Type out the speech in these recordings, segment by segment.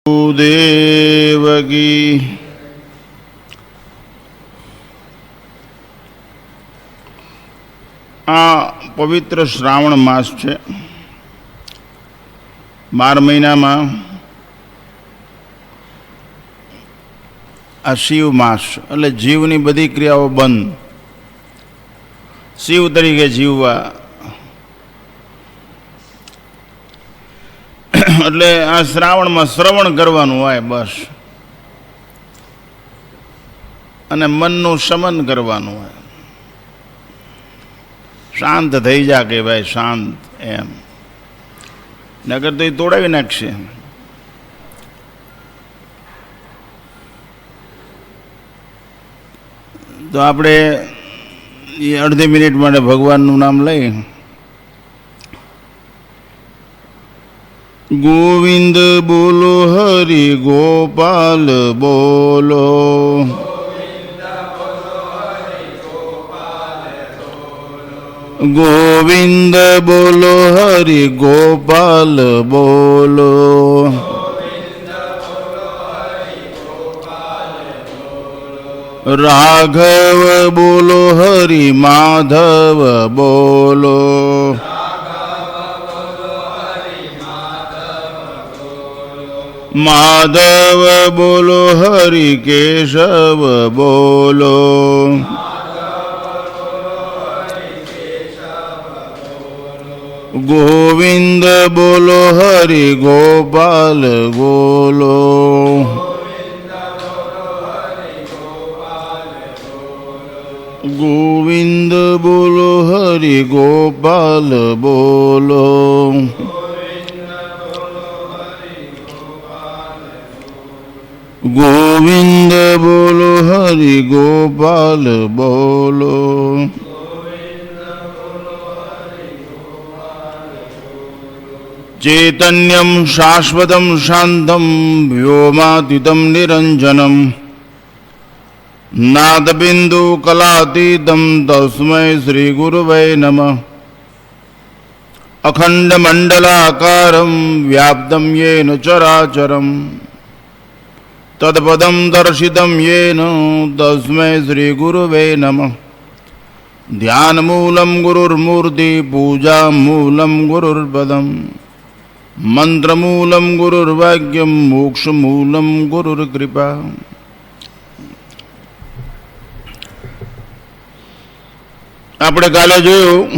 દેવગી આ પવિત્ર શ્રાવણ માસ છે. 12 મહિનામાં આ શિવ માસ એટલે જીવની બધી ક્રિયાઓ બંધ, શિવ તરીકે જીવવા. એટલે આ શ્રાવણમાં શ્રવણ કરવાનું હોય બસ, અને મનનું શમન કરવાનું હોય. શાંત થઈ જા કે ભાઈ શાંત, એમ નગર તો એ તોડાવી નાખશે. તો આપણે અડધી મિનિટ માટે ભગવાનનું નામ લઈ. ગોવિંદ બોલો, હરિ ગોપાલ બોલો, ગોવિંદ બોલો, હરિ ગોપાલ બોલો, રાઘવ બોલો, હરિ માધવ બોલો, માધવ બોલો, હરિ કેશવ બોલો, ગોવિંદ બોલો, હરિ ગોપાલ બોલો, ગોવિંદ બોલો, હરિ ગોપાલ બોલો, ગોવિંદ બોલો, હરિ ગોપાલ બોલો. ચૈતન્યમ શાશ્વતમ શાંતમ વ્યોમાતીતમ નિરંજનમ નાદબિંદુ કલાતીતમ તસ્મૈ શ્રી ગુરવે નમઃ. અખંડ મંડલાકારમ વ્યાપ્તમ યેન ચરાચરમ તત્પદમ દર્શિતમ યેન તસ્મૈ શ્રી ગુરવે નમઃ. ધ્યાનમૂલમ ગુરુર્મૂર્તિ પૂજામૂલમ ગુરુર્પદમ મંત્રમૂલમ ગુરુર્વાક્યમ મોક્ષમૂલમ ગુરુર્કૃપા. આપણે કાલે જોયું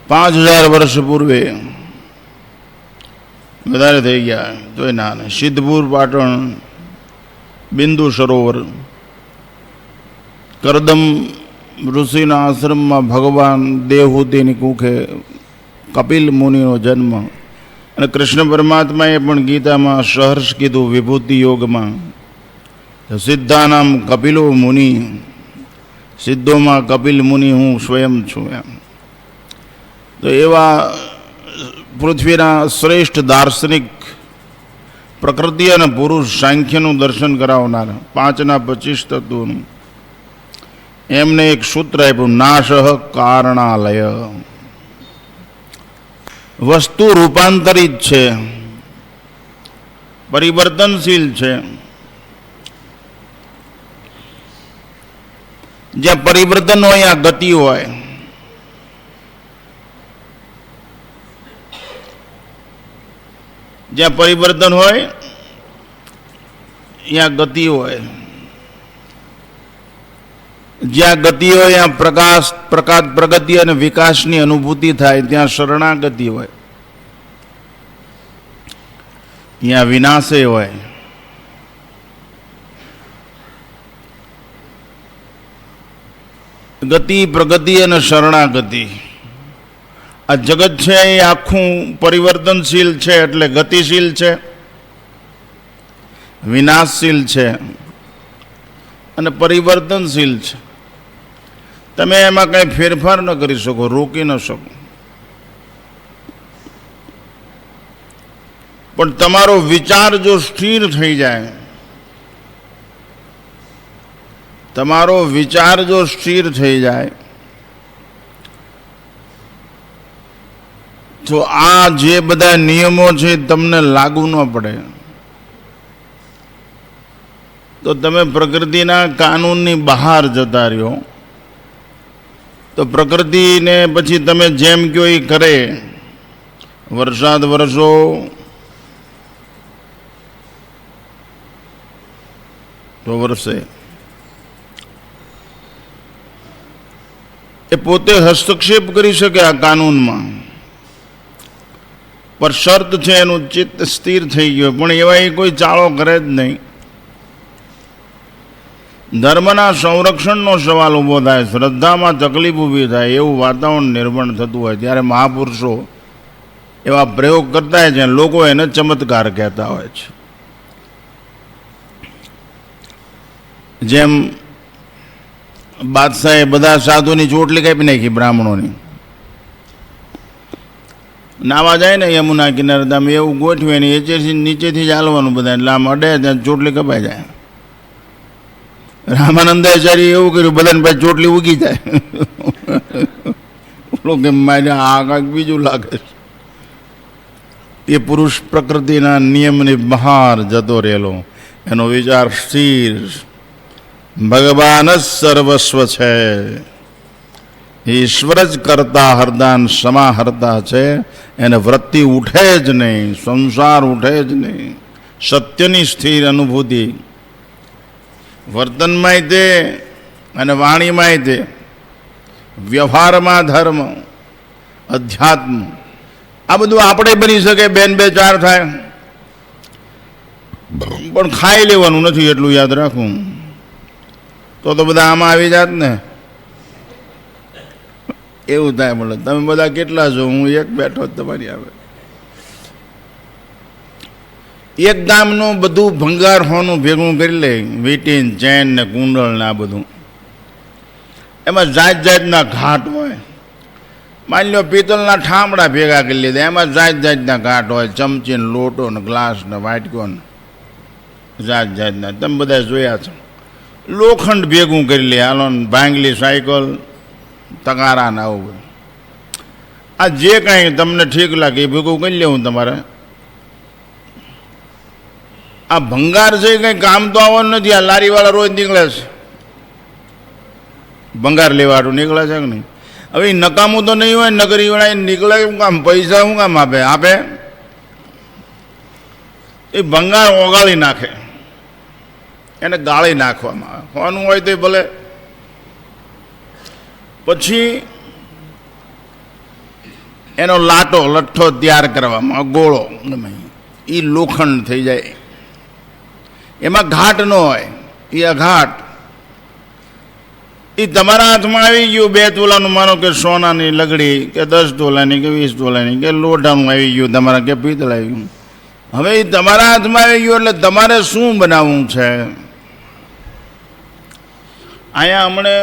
5000 વર્ષ પૂર્વે, વધારે થઈ ગયા તોય ના, સિદ્ધપુર પાટણ બિંદુ સરોવર કરદમ ઋષિના આશ્રમમાં ભગવાન દેવહૂતિની કુખે કપિલ મુનિનો જન્મ. અને કૃષ્ણ પરમાત્માએ પણ ગીતામાં સહર્ષ કીધું વિભૂતિ યોગમાં, સિદ્ધાનામ કપિલો મુનિ, સિદ્ધોમાં કપિલ મુનિ હું સ્વયં છું એમ. તો એવા પૃથ્વીના શ્રેષ્ઠ દાર્શનિક, પ્રકૃતિ અને પુરુષ સાંખ્યનું દર્શન કરાવનાર, 5ના 25 તત્વોનું, એમને એક સૂત્ર આપ્યું, નાશઃ કારણાલય. વસ્તુ રૂપાંતરિત છે, પરિવર્તનશીલ છે. જ્યાં પરિવર્તન હોય ત્યાં ગતિ હોય. જ્યાં પરિવર્તન હોય ત્યાં ગતિ હોય. જ્યાં ગતિ હોય ત્યાં પ્રગતિ અને વિકાસની અનુભૂતિ થાય. ત્યાં શરણાગતિ હોય, ત્યાં વિનાશે હોય. ગતિ, પ્રગતિ અને શરણાગતિ, આ જગત છે એ આખું પરિવર્તનશીલ છે, એટલે ગતિશીલ છે, વિનાશશીલ છે અને પરિવર્તનશીલ છે. તમે એમાં કંઈ ફેરફાર ન કરી શકો, રોકી ન શકો. પણ તમારો વિચાર જો સ્થિર થઈ જાય, તમારો વિચાર જો સ્થિર થઈ જાય તો આ જે બધા નિયમો છે તમને લાગુ ન પડે તો તમે પ્રકૃતિના કાનૂનની બહાર જતા રહ્યો તો પ્રકૃતિને પછી તમે જેમ કહો એ કરે. વરસાદ વરસો, તો વરસે. એ પોતે હસ્તક્ષેપ કરી શકે આ કાનૂનમાં, પર શરત છે એનું ચિત્ત સ્થિર થઈ ગયો, પણ એવા એ કોઈ ચાળો કરે જ નહીં. ધર્મના સંરક્ષણનો સવાલ ઊભો થાય, શ્રદ્ધામાં તકલીફ ઊભી થાય, એવું વાતાવરણ નિર્માણ થતું હોય ત્યારે મહાપુરુષો એવા પ્રયોગ કરતા હોય છે, લોકો એને ચમત્કાર કહેતા હોય છે. જેમ બાદશાહે બધા સાધુની ચોટલી કાપી નાખી બ્રાહ્મણોની. નાવા જાય ને યમુના કિનારે તમે એવું ગોઠવે ને નીચેથી જ હાલવાનું બધા, એટલે આમ અડે ત્યાં ચોટલી કપાઈ જાય. રામાનંદાચાર્ય એવું કર્યું, બધાને પછી ચોટલી ઉગી જાય. કે મારે આ કાંઈક બીજું લાગે છે. એ પુરુષ પ્રકૃતિના નિયમની બહાર જતો રહેલો, એનો વિચાર સ્થિર. ભગવાન જ સર્વસ્વ છે, ઈશ્વર જ કરતા હરદાન સમાહર્તા છે. એને વૃત્તિ ઉઠે જ નહીં, સંસાર ઉઠે જ નહીં. સત્યની સ્થિર અનુભૂતિ વર્તનમાંય તે અને વાણીમાંય તે, વ્યવહારમાં ધર્મ, અધ્યાત્મ, આ બધું આપણે બની શકે. બેન બે ચાર થાય પણ ખાઈ લેવાનું નથી, એટલું યાદ રાખવું. તો બધા આમાં આવી જાત ને, એવું થાય. બોલે તમે બધા કેટલા છો, હું એક બેઠો જ તમારી આવે. એક ગામનું બધું ભંગાર હોનું ભેગું કરી લે, વીટીન ચેન ને કુંડળ ને આ બધું. એમાં જાત જાતના ઘાટ હોય. માની લો પિત્તળના ઠામડા ભેગા કરી લીધા, એમાં જાત જાતના ઘાટ હોય, ચમચી ને લોટો ને ગ્લાસ ને વાટકો ને જાત જાતના. તમે બધા જોયા છો. લોખંડ ભેગું કરી લે, હાલો ભાંગલી સાયકલ, તગારા ને આવું બધું. આ જે કાંઈ તમને ઠીક લાગે એ ભેગું કરી લેવું તમારે. આ ભંગાર છે કંઈ કામ તો આવવાનું નથી. આ લારીવાળા રોજ નીકળે છે, ભંગાર લેવાડું નીકળે છે કે નહીં. હવે નકામું તો નહીં હોય, નગરી વાળા નીકળે શું કામ, પૈસા શું કામ આપે એ ભંગાર ઓગાળી નાખે, એને ગાળી નાખવામાં આવે. હોવાનું હોય તો ભલે. પછી એનો લાટો લઠ્ઠો તૈયાર કરવામાં, ગોળો ગમે એ લોખંડ થઈ જાય. એમાં ઘાટ ન હોય, એ અઘાટ. એ તમારા હાથમાં આવી ગયું 2 તોલાનું, માનો કે સોનાની લગડી, કે 10 તોલાની, કે 20 તોલાની, કે લોઢાનું આવી ગયું તમારા, કે પિત્તળ આવી ગયું. હવે એ તમારા હાથમાં આવી ગયું એટલે તમારે શું બનાવવું છે. અહીંયા હમણે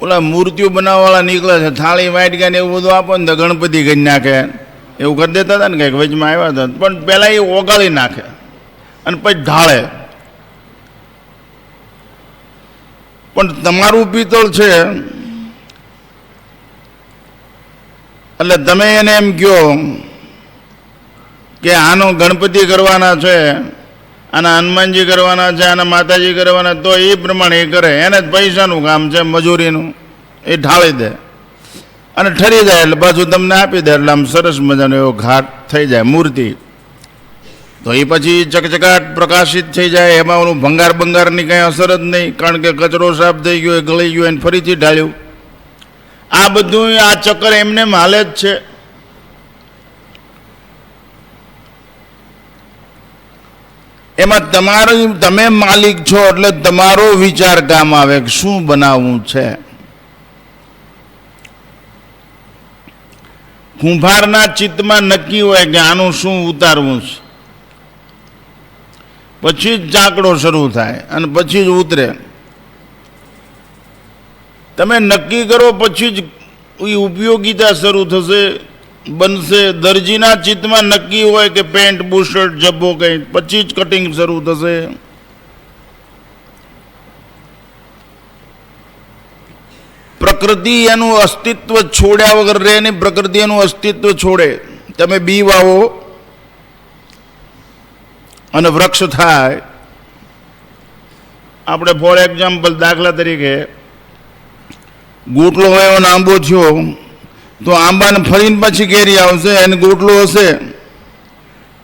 ઓલા મૂર્તિઓ બનાવવાવાળા નીકળે છે, થાળી વાટકા ને એવું બધું આપો ને તો ગણપતિ કરી નાખે, એવું કરી દેતા હતા ને કંઈક વચમાં આવ્યા હતા. પણ પહેલાં એ ઓગાળી નાખે અને પછી ઢાળે. પણ તમારું પિત્તળ છે એટલે તમે એને એમ કહો કે આનો ગણપતિ કરવાના છે, આના હનુમાનજી કરવાના છે, આના માતાજી કરવાના, તો એ પ્રમાણે એ કરે. એને જ પૈસાનું કામ છે, મજૂરીનું. એ ઢાળી દે અને ઠરી જાય એટલે પાછું તમને આપી દે. એટલે આમ સરસ મજાનો એવો ઘાટ થઈ જાય મૂર્તિ. તો એ પછી ચકચકાટ પ્રકાશિત થઈ જાય. એમાં ઓલું ભંગાર બંગારની કંઈ અસર જ નહીં, કારણ કે કચરો સાફ થઈ ગયો, ગળી ગયો, એને ફરીથી ઢાળ્યું. આ બધું આ ચક્કર એમને હાલે જ છે. એમાં તમે માલિક છો એટલે તમારો વિચાર કામ આવે કે શું બનાવવું છે. કુંભારના ચિત્તમાં નક્કી હોય કે આનું શું ઉતારવું છે, પછી જ ચાકડો શરૂ થાય અને પછી જ ઉતરે. તમે નક્કી કરો પછી જ ઉપયોગિતા શરૂ થશે, બનશે. દરજીના ચિત્તમાં નક્કી હોય કે પેન્ટ બુશર્ટ જબ્બો કંઈ, પછી જ કટિંગ શરૂ થશે. પ્રકૃતિ એનું અસ્તિત્વ છોડ્યા વગર રહે નહીં. પ્રકૃતિ એનું અસ્તિત્વ છોડે. તમે બી વાવો અને વૃક્ષ થાય. આપણે ફોર એક્ઝામ્પલ દાખલા તરીકે ગોટલો હોય એનો આંબો થયો તો આંબાને ફરીને પછી કેરી આવશે અને ગોટલો હશે.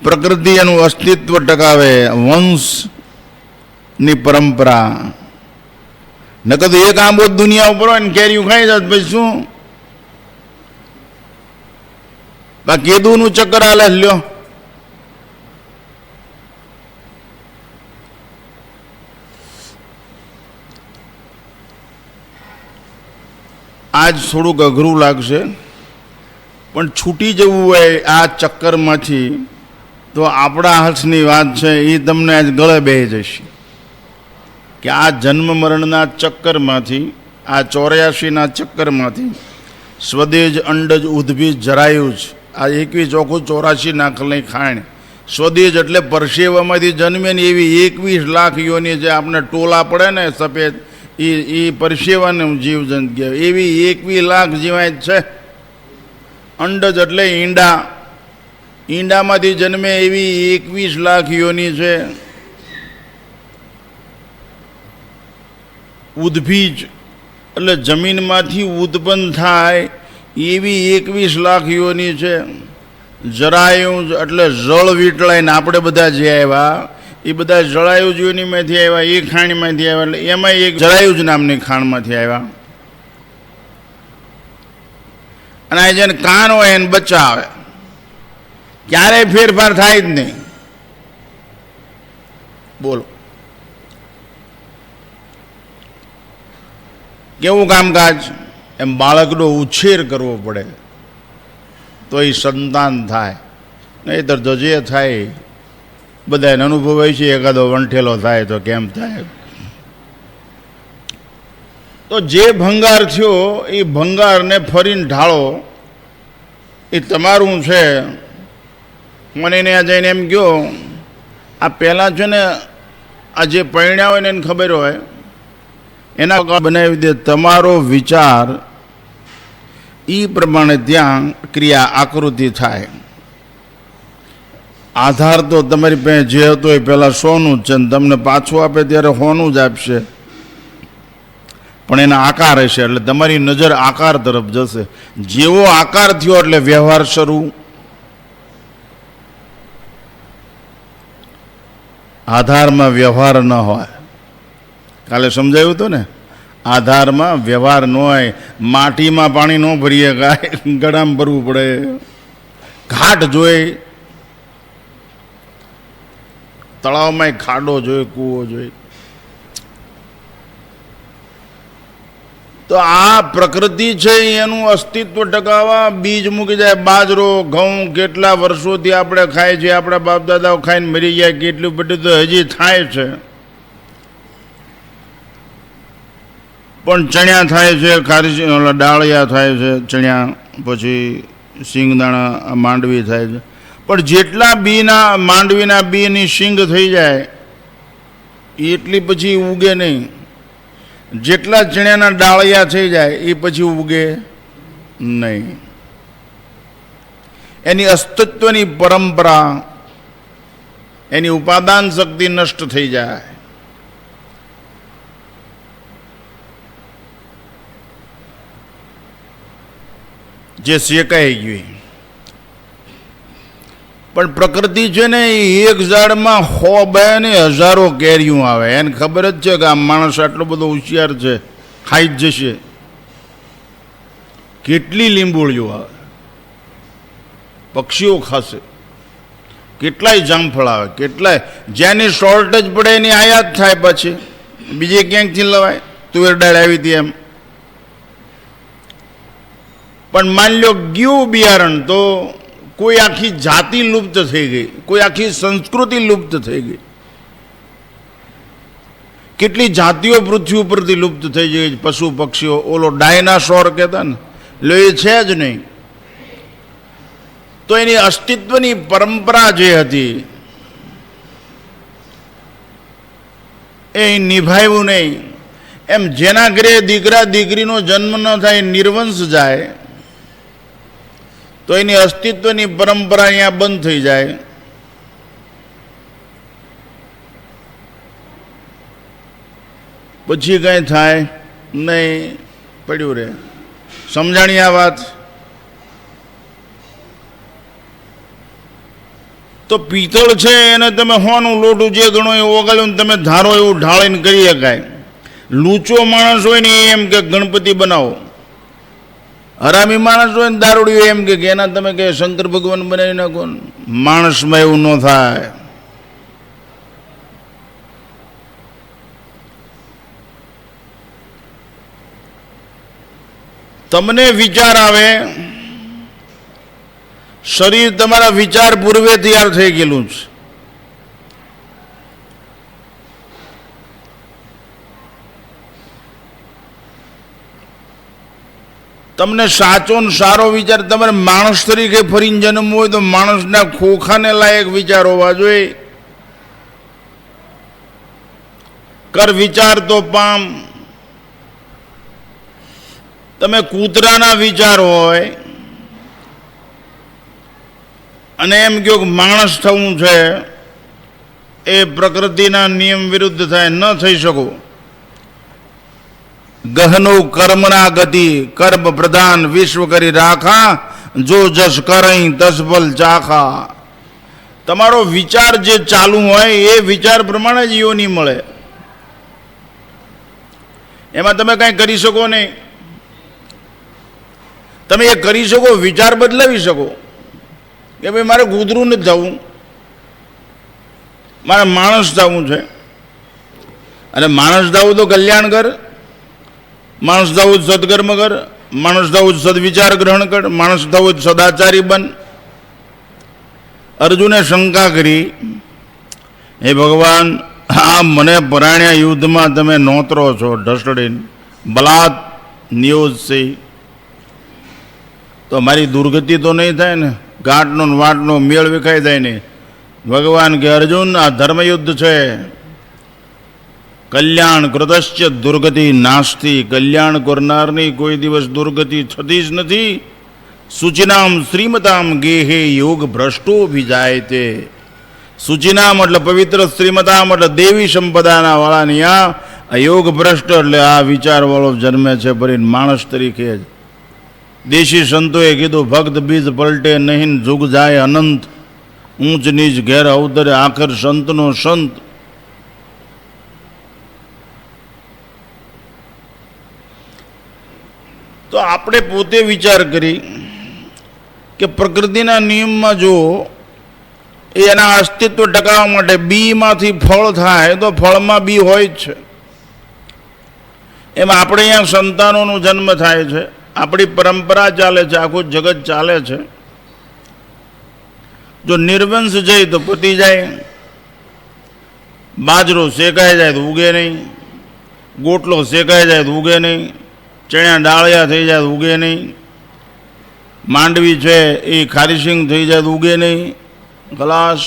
પ્રકૃતિ એનું અસ્તિત્વ ટકાવે, વંશની પરંપરા. નકર તો એક આંબો દુનિયા ઉપર હોય ને કેરીઓ ખાઈ જાય પછી શું? કેદુનું ચક્કર હાલે લ્યો. આજ થોડુંક અઘરું લાગશે પણ છૂટી જવું હોય આ ચક્કરમાંથી તો આપણા હાથની વાત છે. એ તમને આજ ગળે બેહી જશે કે આ જન્મ મરણના ચક્કરમાંથી, આ 84ના ચક્કરમાંથી સ્વદેજ, અંડજ, ઉદ્ભીજ, જરાયુજ, આ 21 ચોખ્ખું 84 નાખલની ખાણ. સ્વદેજ એટલે પરસેવામાંથી જન્મે ને એવી 21 લાખ યોની જે આપણે ટોલા પડે ને સફેદ, એ પરસેવાનું જીવજંત કહેવાય. એવી 21 લાખ જીવાય છે. અંડજ એટલે ઈંડા, ઈંડામાંથી જન્મે એવી 21 લાખ યોની છે. ઉદ્ભીજ એટલે જમીનમાંથી ઉત્પન્ન થાય એવી 21 લાખ યોની છે. જરાયુજ એટલે જળ વીટળાઈને આપણે બધા જે આવ્યા એ બધા જળાયુજ યોનીમાંથી આવ્યા, એ ખાણમાંથી આવ્યા. એટલે એમાં એક જરાયુજ નામની ખાણમાંથી આવ્યા. અને આ જેને કાન હોય એને બચ્ચા આવે. ક્યારેય ફેરફાર થાય જ નહીં. બોલો કેવું કામકાજ? એમ બાળકનો ઉછેર કરવો પડે તો એ સંતાન થાય. નહીંતર તો જે થાય બધાને અનુભવ હોય છે. એકાદો વંઠેલો થાય તો કેમ થાય? તો જે ભંગાર થયો એ ભંગારને ફરીને ઢાળો, એ તમારું છે. મને એને જઈને એમ કહો, આ પહેલાં છે ને આ જે પરણ્યા હોય ને એને ખબર હોય એના બનાવી દે. તમારો વિચાર એ પ્રમાણે ત્યાં ક્રિયા આકૃતિ થાય. આધાર તો તમારી પાસે જે હતો એ પહેલાં સોનું જ છે ને તમને પાછું આપે ત્યારે સોનું જ આપશે, પણ એના આકાર હશે. એટલે તમારી નજર આકાર તરફ જશે. જેવો આકાર થયો એટલે વ્યવહાર શરૂ. આધારમાં વ્યવહાર ન હોય. કાલે સમજાયું હતું ને, આધારમાં વ્યવહાર ન હોય. માટીમાં પાણી ન ભરીએ, ગળામાં ભરવું પડે. ઘાટ જોઈ, તળાવમાં ખાડો જોઈએ, કૂવો જોઈએ. તો આ પ્રકૃતિ છે એનું અસ્તિત્વ ટકાવવા બીજ મૂકી જાય. બાજરો, ઘઉં કેટલા વર્ષોથી આપણે ખાય છે, આપણા બાપ દાદાઓ ખાઈને મરી ગયા. કેટલું બધું તો હજી થાય છે. પણ ચણ્યા થાય છે, ખારી ડાળિયા થાય છે ચણ્યા, પછી સિંગદાણા, માંડવી થાય છે. પણ જેટલા બીના માંડવીના બીની સિંગ થઈ જાય એટલી પછી ઉગે નહીં. જેટલા ચણ્યાના ડાળિયા થઈ જાય એ પછી ઉગે નહીં. એની અસ્તિત્વની પરંપરા, એની ઉપાદાન શક્તિ નષ્ટ થઈ જાય. જે શેકાઈ ગયું. પણ પ્રકૃતિ છે ને એ એક ઝાડમાં 100 બે ને હજારો કેરીઓ આવે. એને ખબર જ છે કે આ માણસ આટલો બધો હોશિયાર છે, ખાઈ જ જશે. કેટલી લીંબોળીઓ આવે, પક્ષીઓ ખાશે. કેટલાય જામફળ આવે, કેટલાય. જ્યાંની શોર્ટેજ પડે એની આયાત થાય. પછી બીજે ક્યાંકથી લવાય. તુવેર દાળ આવી હતી એમ. પણ માની લો ગયું બિયારણ તો કોઈ આખી જાતિ લુપ્ત થઈ ગઈ, કોઈ આખી સંસ્કૃતિ લુપ્ત થઈ ગઈ. કેટલી જાતિઓ પૃથ્વી ઉપરથી લુપ્ત થઈ ગઈ. પશુ પક્ષીઓ, ઓલો ડાયનાસોર કહેતા ને, લો એ છે જ નહીં. તો એની અસ્તિત્વની પરંપરા જે હતી એ નિભાવ્યું નહીં. એમ જેના ઘરે દીકરા દીકરીનો જન્મ ન થાય, નિર્વંશ જાય, તો એની અસ્તિત્વની પરંપરા અહીંયા બંધ થઈ જાય. પછી કંઈ થાય નહીં, પડ્યું રહે. સમજાણી આ વાત? તો પિત્તળ છે એને તમે હોનું લોટું જે ગણો એ ઓગાળ્યું ને તમે ધારો એવું ઢાળીને કરી શકાય. લૂચો માણસ હોય ને એમ કે ગણપતિ બનાવો, હરામી માણસ હોય ને દારૂડિયો એમ કે એના તમે કે શંકર ભગવાન બનાવી નાખો. માણસમાં એવું ન થાય. તમને વિચાર આવે, શરીર તમારા વિચાર પૂર્વે તૈયાર થઈ ગયેલું છે. તમને સાચો ને સારો વિચાર, તમારે માણસ તરીકે ફરીને જન્મ હોય તો માણસના ખોખાને લાયક વિચાર હોવા જોઈએ. કર વિચાર તો પામ. તમે કૂતરાના વિચાર હોય અને એમ કહો કે માણસ થવું છે, એ પ્રકૃતિના નિયમ વિરુદ્ધ થાય, ન થઈ શકો. ગહનો કર્મના ગતિ, કર્મ પ્રધાન વિશ્વ કરી રાખા, જો જસ કરઈ તસબલ ચાખા. તમારો વિચાર જે ચાલુ હોય એ વિચાર પ્રમાણે જ યોની મળે. એમાં તમે કાંઈ કરી શકો નહીં. તમે એ કરી શકો, વિચાર બદલાવી શકો કે ભાઈ મારે કૂતરું નથી થવું, મારે માણસ થવું છે. અને માણસ થવું તો કલ્યાણ કર, માણસ થવું સદકર્મ કર, માણસ થવું સદવિચાર ગ્રહણ કર, માણસ થવું સદાચારી બન. અર્જુને શંકા કરી, હે ભગવાન, આ મને પરાણ્યા યુદ્ધમાં તમે નોતરો છો ઢસડીને, બલાત નિયોજ છે, તો મારી દુર્ગતિ તો નહીં થાય ને? ઘાટનો વાટનો મેળ વિખાઈ જાય ને? ભગવાન કે અર્જુન, આ ધર્મયુદ્ધ છે. કલ્યાણ કૃતશ્ચ દુર્ગતિ નાસ્તિ. કલ્યાણ કરનારની કોઈ દિવસ દુર્ગતિ થતી જ નથી. સૂચિનામ શ્રીમતામ ગેહે યોગ ભ્રષ્ટો ભીજાય તે. સૂચિનામ એટલે પવિત્ર, શ્રીમતામ એટલે દેવી સંપદાના વાળાની આ યોગ ભ્રષ્ટ એટલે આ વિચારવાળો જન્મે છે ભરીને માણસ તરીકે જ. દેશી સંતોએ કીધું, ભક્ત બીજ પલટે નહીં, જુગ જાય અનંત, ઊંચ નીચ ઘેર અવતરે આખર સંતનો સંત. તો આપણે પોતે વિચાર કરી કે પ્રકૃતિના નિયમમાં જો એના અસ્તિત્વ ટકાવવા માટે બીમાંથી ફળ થાય તો ફળમાં બી હોય જ છે. એમાં આપણે અહીંયા સંતાનોનો જન્મ થાય છે, આપણી પરંપરા ચાલે છે, આખું જગત ચાલે છે. જો નિર્વંશ જાય તો પતી જાય. બાજરો શેકાઈ જાય તો ઉગે નહીં, ગોટલો શેકાઈ જાય તો ઉગે નહીં, ચણ્યા ડાળિયા થઈ જાય તો ઉગે નહીં, માંડવી છે એ ખારીસિંગ થઈ જાય તો ઉગે નહીં, ખલાસ.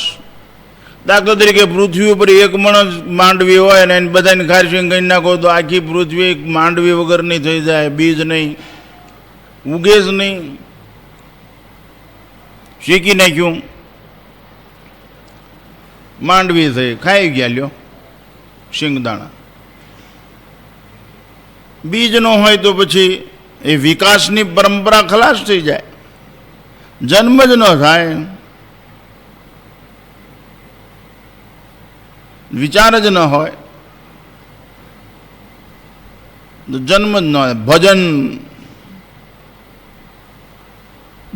દાખલા તરીકે પૃથ્વી ઉપર એક મણ જ માંડવી હોય ને એને બધાને ખારીસિંગ કરી નાખો તો આખી પૃથ્વી માંડવી વગરની થઈ જાય, બીજ નહીં, ઉગે જ નહીં. શેકી નાખ્યું, માંડવી થઈ, ખાઈ ગયા, લ્યો શિંગદાણા. બીજ ન હોય તો પછી એ વિકાસની પરંપરા ખલાસ થઈ જાય, જન્મ જ ન થાય, વિચાર જ ન હોય તો જન્મ જ ન હોય. ભજન,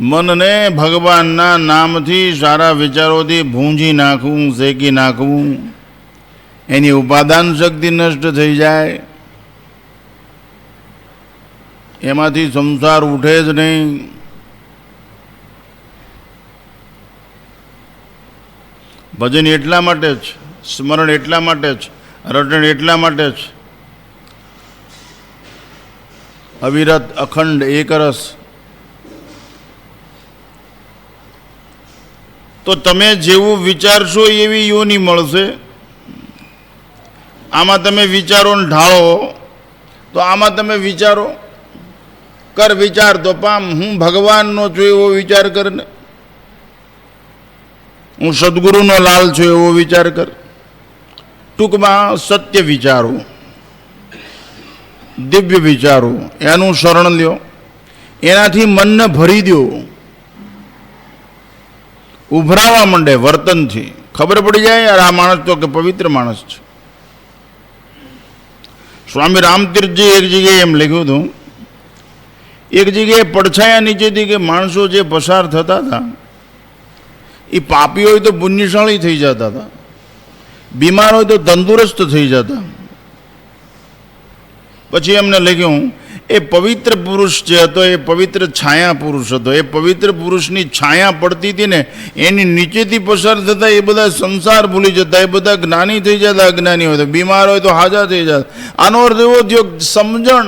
મનને ભગવાનના નામથી, સારા વિચારોથી ભૂંજી નાખવું, શેકી નાખવું, એની ઉપાદાન શક્તિ નષ્ટ થઈ જાય, એમાંથી સંસાર ઉઠે જ નહીં. ભજન એટલા માટે જ, સ્મરણ એટલા માટે જ, રટણ એટલા માટે જ, અવિરત અખંડ એકરસ. તો તમે જેવું વિચારશો એવી યોની મળશે. આમાં તમે વિચારોને ઢાળો તો આમાં તમે વિચારો, કર વિચાર તો પામ. હું ભગવાનનો છું એવો વિચાર કર ને, હું સદગુરુનો લાલ છું એવો વિચાર કર. ટૂંકમાં સત્ય વિચારો, દિવ્ય વિચારો, એનું શરણ લ્યો, એનાથી મનને ભરી દો, ઉભરાવા માંડે વર્તનથી. ખબર પડી જાય યાર આ માણસ તો કે પવિત્ર માણસ છે. સ્વામી રામતીર્થજી એક જગ્યાએ એમ લખ્યું હતું, એક જગ્યાએ પડછાયા નીચેથી કે માણસો જે પસાર થતા હતા એ પાપી હોય તો પુણ્યશાળી થઈ જતા હતા, બીમાર હોય તો તંદુરસ્ત થઈ જતા. પછી એમને લખ્યું એ પવિત્ર પુરુષ જે હતો એ પવિત્ર છાયા પુરુષ હતો. એ પવિત્ર પુરુષની છાયા પડતી હતી ને એની નીચેથી પસાર થતા એ બધા સંસાર ભૂલી જતા, એ બધા જ્ઞાની થઈ જતા, અજ્ઞાની હોય તો બીમાર હોય તો હાજા થઈ જતા. આનો અર્થ એવો થયો સમજણ,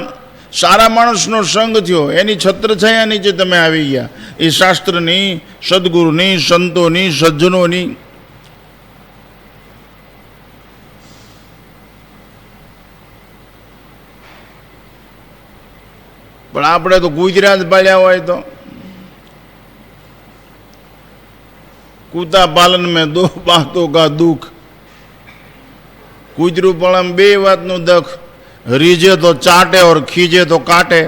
સારા માણસનો સંગ થયો, એની છત્રછાયા નીચે તમે આવી ગયા. એ શાસ્ત્રની, સદગુરુની, સંતોની, સજ્જનોની. પણ આપણે તો ગુજરાત પાડ્યા હોય તો કૂતા પાલન મેં દો બાતોं का दुख. કૂતરું પણ બે વાતનું દખ, રીજે તો ચાટે ઓર ખીજે તો કાટે.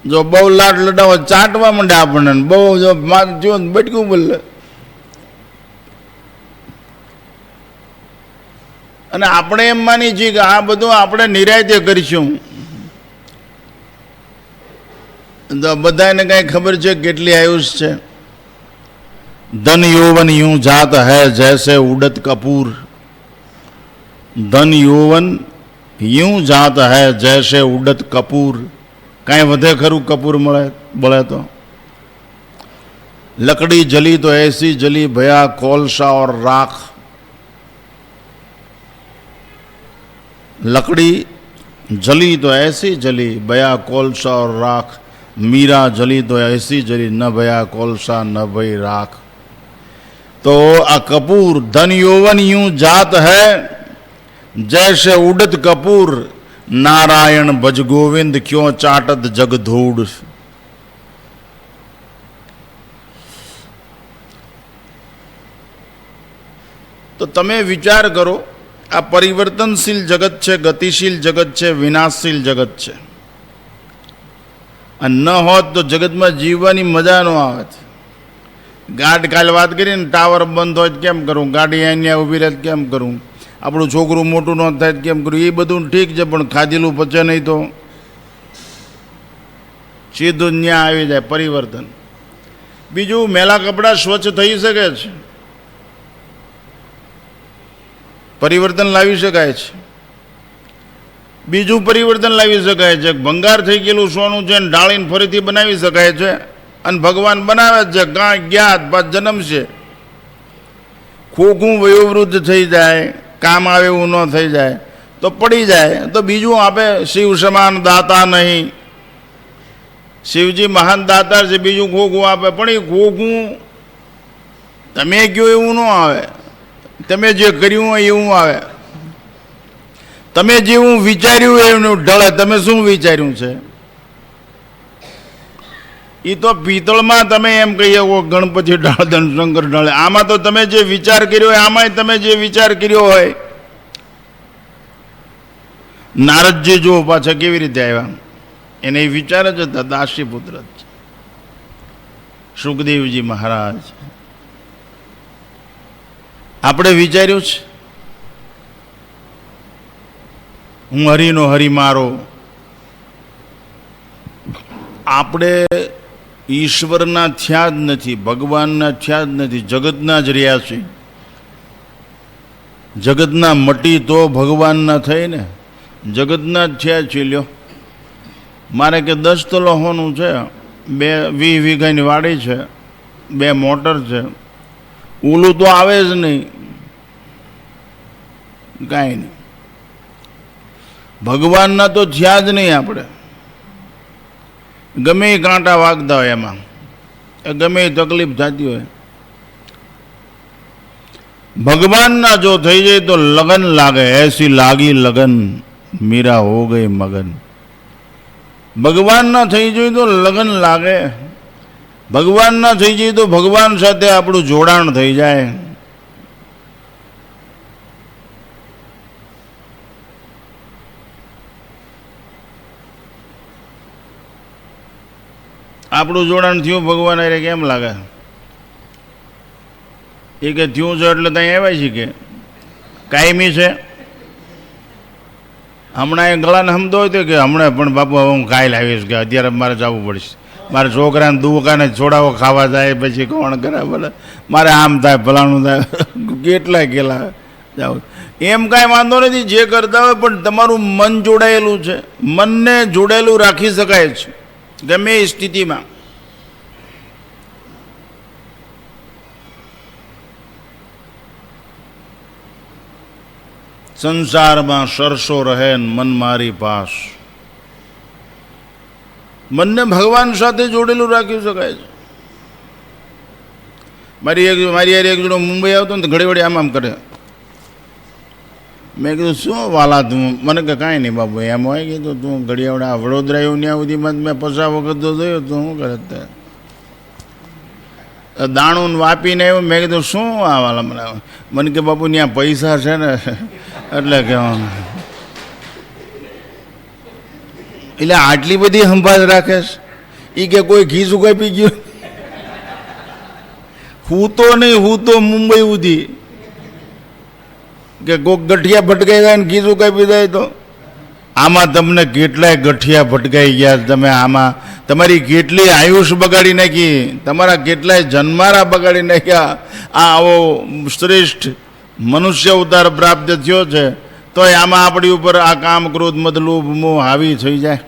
જો બહુ લાડ લડાવો ચાટવા માંડે આપણને, બહુ જો જો બટકું બોલે. અને આપણે એમ માની છીએ કે આ બધું આપણે નિરાયતે કરીશું. બધાને કઈ ખબર છે કેટલી આયુષ છે? ધન યૌવન यूं जात है जैसे उड़त कपूर. ધન યૌવન यूं जात है जैसे उड़त कपूर. કાંઈ વધે ખરું કપૂર મળે બળે તો? લકડી જલી તો એસી જલી ભયા કોલસા ઓર રાખ. लकड़ी जली तो ऐसी जली भया कोलसा और राख. मीरा जली तो ऐसी जली न भया कोलसा न भई राख. तो आ कपूर धन यौवन यूं जात है जैसे उड़त कपूर. नारायण भज गोविंद क्यों चाटत जग धूड़. तो तमे विचार करो, આ પરિવર્તનશીલ જગત છે, ગતિશીલ જગત છે, વિનાશશીલ જગત છે. અને ન હોત તો જગતમાં જીવવાની મજા ન આવે. ગાઢ કાલે વાત કરી ને, ટાવર બંધ હોય કેમ કરું, ગાડી અહીંયા ઊભી રહે કેમ કરું, આપણું છોકરું મોટું ન થાય કેમ કરું. એ બધું ઠીક છે, પણ ખાધેલું પચે નહીં તો સીધું ન્યા આવી જાય પરિવર્તન. બીજું મેલા કપડાં સ્વચ્છ થઈ શકે છે, પરિવર્તન લાવી શકાય છે. બીજું પરિવર્તન લાવી શકાય છે, ભંગાર થઈ ગયેલું સોનું છે ઢાળીને ફરીથી બનાવી શકાય છે. અને ભગવાન બનાવે છે, કાં જ્ઞાત પાછ જન્મ છે. ખોખું વયોવૃદ્ધ થઈ જાય, કામ આવે એવું ન થઈ જાય તો પડી જાય તો બીજું આપે. શિવ સમાન દાતા નહીં, શિવજી મહાન દાતા છે, બીજું ખોખું આપે. પણ એ ખોખું તમે કહો એવું ન આવે, તમે જે કર્યું હોય એવું આવે. તમે જેવું વિચાર્યું એવું ઢળે. તમે શું વિચાર્યું છે? એ તો પિત્તળમાં તમે એમ કહીએ ગણપતિ ઢાળ દન શંકર ઢાળે. આમાં તો તમે જે વિચાર કર્યો હોય, આમાંય તમે જે વિચાર કર્યો હોય. નારદજી જો પાછા કેવી રીતે આવ્યા, એને એ વિચાર જ હતા, દાસી પુત્ર જ. સુખદેવજી મહારાજ, આપણે વિચાર્યું છે હું હરિનો હરિ મારો? આપણે ઈશ્વરના થયા જ નથી, ભગવાનના થયા જ નથી, જગતના જ રહ્યા છે. જગતના મટી તો ભગવાનના થઈ ને, જગતના જ થયા છે. લ્યો, મારે કે 10 તોલા હોનું છે, 20 વીઘાની વાડી છે, 2 મોટર છે. ઓલું તો આવે જ નહીં, કાંઈ નહીં. ભગવાનના તો થયા જ નહીં. આપણે ગમે એ કાંટા વાગતા હોય, એમાં ગમે એ તકલીફ થતી હોય. ભગવાનના જો થઈ જાય તો લગન લાગે, એસી લાગી લગન મીરા હો ગઈ મગન. ભગવાનના થઈ જાય તો લગન લાગે, ભગવાનના થઈ જાય તો ભગવાન સાથે આપણું જોડાણ થઈ જાય. આપણું જોડાણ થયું ભગવાન અરે કેમ લાગે? એ કે થયું છે એટલે ત્યાં આવ્યા છે કે કાયમી છે. હમણાં એ ગળાને સમજો હોય કે હમણાં પણ બાપુ હવે હું કાલ આવીશ, કે અત્યારે મારે જવું પડશે, મારે છોકરાને દુકાને છોડાવો ખાવા જાય, પછી કોણ કરે બોલે મારે આમ થાય ફલાણું થાય, કેટલાય ગેલા જાવ. એમ કાંઈ વાંધો નથી જે કરતા હોય, પણ તમારું મન જોડાયેલું છે. મનને જોડાયેલું રાખી શકાય છે ગમે એ સ્થિતિમાં. સંસારમાં સરસો રહે મન મારી પાસ. મનને ભગવાન સાથે જોડેલું રાખી શકાય છે. મારી એક જણો મુંબઈ આવતો ને તો ઘડી વળી આમ કરે. મેં કીધું શું વાલા તું? મને કે કાંઈ નહીં બાબુ એમ હોય. કીધું તું ઘડિયાવડે આ વડોદરા એવું ત્યાં સુધીમાં મેં 50 વખત તો જોયો તો શું કરે તે દાણું વાપીને આવ્યું. મેં કીધું શું આ વાલા? મને કે બાપુ ત્યાં પૈસા છે ને એટલે કહેવાનું. એટલે આટલી બધી સંભાળ રાખે છે. એ કે કોઈ ઘી સુકાઈ પી ગયું? હું તો નહીં, હું તો મુંબઈ સુધી કે કોઈક ગઠિયા ભટકાઈ જાય ને ઘી સુકાઈ પી જાય તો. આમાં તમને કેટલાય ગઠિયા ભટકાઈ ગયા. તમે આમાં તમારી કેટલી આયુષ બગાડી નાખી, તમારા કેટલાય જન્મારા બગાડી નાખ્યા. આ આવો શ્રેષ્ઠ મનુષ્ય અવતાર પ્રાપ્ત થયો છે તો આમાં આપણી ઉપર આ કામ ક્રોધ મદ લોભ મોહ હાવી થઈ જાય.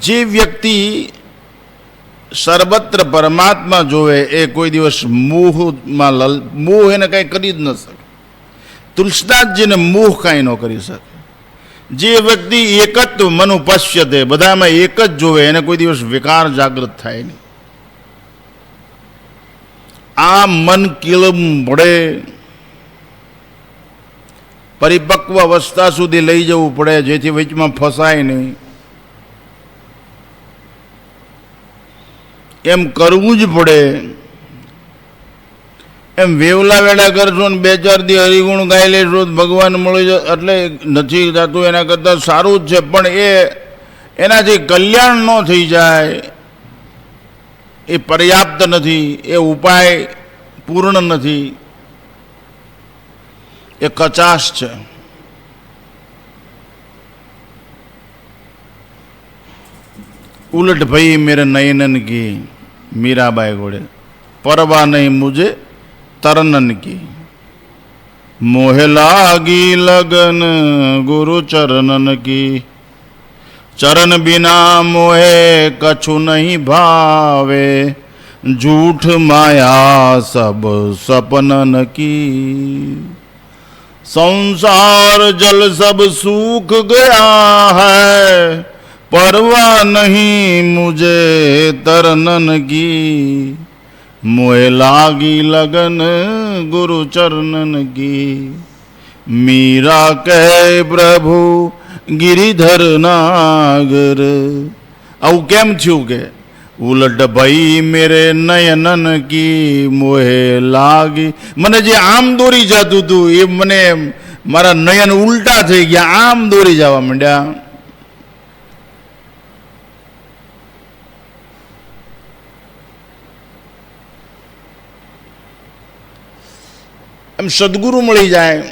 જે વ્યક્તિ સર્વત્ર પરમાત્મા જોવે એ કોઈ દિવસ મોહમાં મોહ એને કાંઈ કરી જ ન શકે. તુલસીદાસજીને મોહ કાંઈ ન કરી શકે. જે વ્યક્તિ એકત્વ મનુ પશ્યતે, બધામાં એક જ જોવે, એને કોઈ દિવસ વિકાર જાગૃત થાય નહીં. આ મન કિલમ પડે, પરિપક્વ અવસ્થા સુધી લઈ જવું પડે, જેથી વચમાં ફસાય નહીં. એમ કરવું જ પડે. એમ વેવલા વેડા કરશો ને 2-4 દી હરિગુણ ગાઈ લેશો ભગવાન મળી જાય એટલે નથી થતું. એના કરતાં સારું જ છે, પણ એનાથી કલ્યાણ ન થઈ જાય એ પર્યાપ્ત નથી, એ ઉપાય પૂર્ણ નથી, એ કચાશ છે. उलट भई मेरे नयनन की, मीराबाई घोड़े परवा नहीं मुझे तरनन की. मोह लागी लगन गुरु चरणन की, चरण बिना मोहे कछु नहीं भावे. झूठ माया सब सपनन की, संसार जल सब सूख गया है. परवा नहीं मुझे तरनन की, मोह लागी लगन गुरु चरणन की. मीरा कहे प्रभु गिरिधर नागर. आવું કેમ થયું કે ઉલટ ભાઈ મેરે નયનન કી મોહે લાગી. મને જે આમ દોરી જતું હતું એ મને મારા નયન ઉલટા થઈ ગયા, આમ દોરી જવા માંડ્યા. એમ સદગુરુ મળી જાય,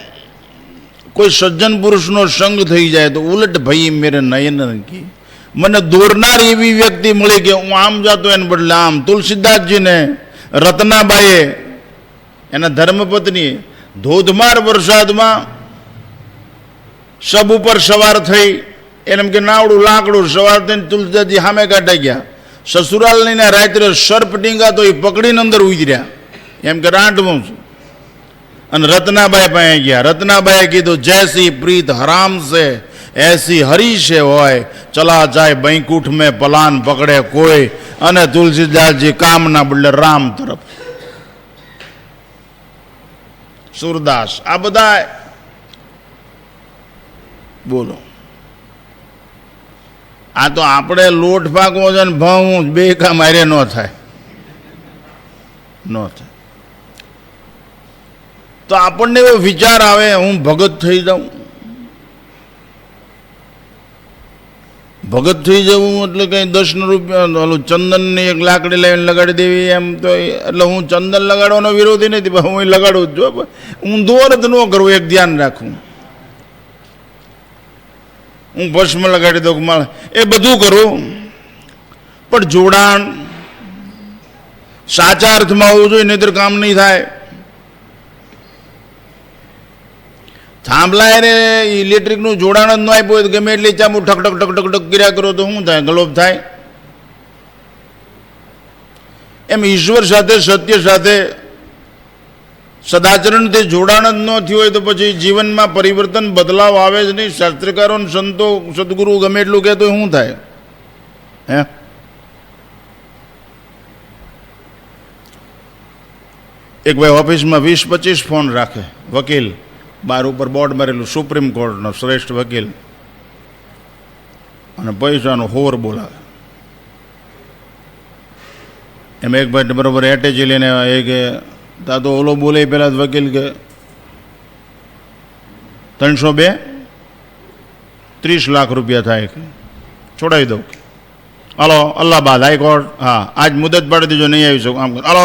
કોઈ સજ્જન પુરુષનો સંગ થઈ જાય તો ઉલટ ભાઈ મેરે નયન કી, મને દોરનાર એવી વ્યક્તિ મળી કે હું આમ જાતો એને બદલે આમ. તુલસીદાસજીને રત્નાબાઈએ એના ધર્મપત્ની ધોધમાર વરસાદમાં શબ ઉપર સવાર થઈ, એને એમ કે નાવડું લાકડું સવાર થઈને તુલસીદાસજી સામે કાઢી ગયા. સસુરાલ લઈને રાત્રે સર્પ ટીંગા તો એ પકડીને અંદર ઉતર્યા, એમ કે રાંટવું છું. અને રત્નાબાઈ પાસે ગયા. રત્નાબાઈએ કીધું જૈસી પ્રીત હરામ સે ऐसी हरी से होय, चला जाए बैंकुठ में पलान पकड़े कोई. અને તુલસીદાસજી કામના બદલે રામ તરફ, સુરદાસ, આ બધા બોલો. આ તો આપણે લોટ પાકવો છે ને ભાવું બે કામ હારે ન થાય, ન થાય. તો આપણને એવો વિચાર આવે હું ભગત થઈ જાઉં. ભગત થઈ જવું એટલે કંઈ 10 રૂપિયા ઓલું ચંદનની એક લાકડી લઈને લગાડી દેવી એમ તો, એટલે હું ચંદન લગાડવાનો વિરોધી નથી, પણ હું લગાડું જ જો, હું દોર જ ન કરું, એક ધ્યાન રાખું. હું ભસ્મ લગાડી દઉં માળ, એ બધું કરું, પણ જોડાણ સાચા અર્થમાં હોવું જોઈએ, નહીતર કામ નહીં થાય. થાંભલા એને ઇલેક્ટ્રિકનું જોડાણ જ ન આપ્યું હોય તો ગમે એટલી ચામું ઠક ઠક ઠક ઠક ઠક કર્યા કરો તો શું થાય? ગલોબ થાય. એમ ઈશ્વર સાથે, સત્ય સાથે, સદાચરણથી જોડાણ જ ન થયું હોય તો પછી જીવનમાં પરિવર્તન, બદલાવ આવે જ નહીં. શાસ્ત્રકારો, સંતો, સદગુરુ ગમે એટલું કહે તો શું થાય? હે, એક ભાઈ ઓફિસમાં 20-25 ફોન રાખે, વકીલ, બાર ઉપર બોર્ડ મારેલું સુપ્રીમ કોર્ટનો શ્રેષ્ઠ વકીલ, અને પૈસાનો હોર બોલાવે. એમ એક ભાઈ બરોબર એટેચી લઈને એ કે તા તો ઓલો બોલે પેલા વકીલ કે 302 30 લાખ રૂપિયા થાય કે છોડાવી દઉં. હાલો અલ્હાબાદ હાઈકોર્ટ, હા આજ મુદત પાડી દીજો, નહીં આવી શકું. આમ હાલો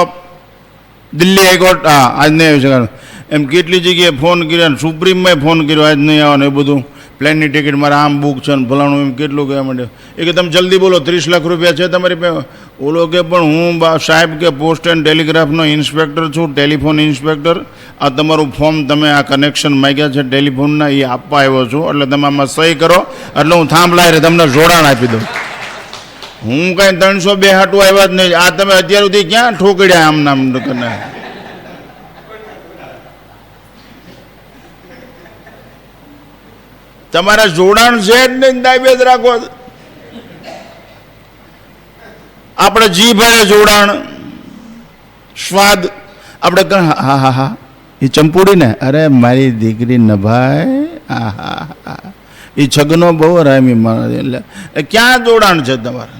દિલ્હી હાઈકોર્ટ, હા આજ નહીં આવી શકાય. એમ કેટલી જગ્યાએ ફોન કર્યા, સુપ્રીમમાં ફોન કર્યો, આજ નહીં આવવાનું. એ બધું પ્લેનની ટિકિટ મારે આમ બુક છે ને ફલાણું, એમ કેટલું કહેવા માંડ્યો. એ કે તમે જલ્દી બોલો, 30 લાખ રૂપિયા છે તમારી પાસે. ઓલો કે પણ હું સાહેબ કે પોસ્ટ એન્ડ ટેલિગ્રાફનો ઇન્સ્પેક્ટર છું, ટેલિફોન ઇન્સ્પેક્ટર. આ તમારું ફોર્મ તમે આ કનેક્શન માગ્યા છે ટેલિફોનના, એ આપવા આવ્યો છું, એટલે તમે આમાં સહી કરો એટલે હું થાંભલાય તમને જોડાણ આપી દઉં. હું કાંઈ 302 હાટું આવ્યા જ નહીં. આ તમે અત્યાર સુધી ક્યાં ઠોકડ્યા આમ નામ કરીને? તમારા જોડાણ છે જ નહીં, દાયબેદ રાખો. આપણે જીભ અને જોડાણ, સ્વાદ, આપણે હા હા હા એ ચંપુડી ને, અરે મારી દીકરી નભાઈ, હા હા હા એ છગનો બહુ રામી માણસ. એટલે ક્યાં જોડાણ છે તમારે?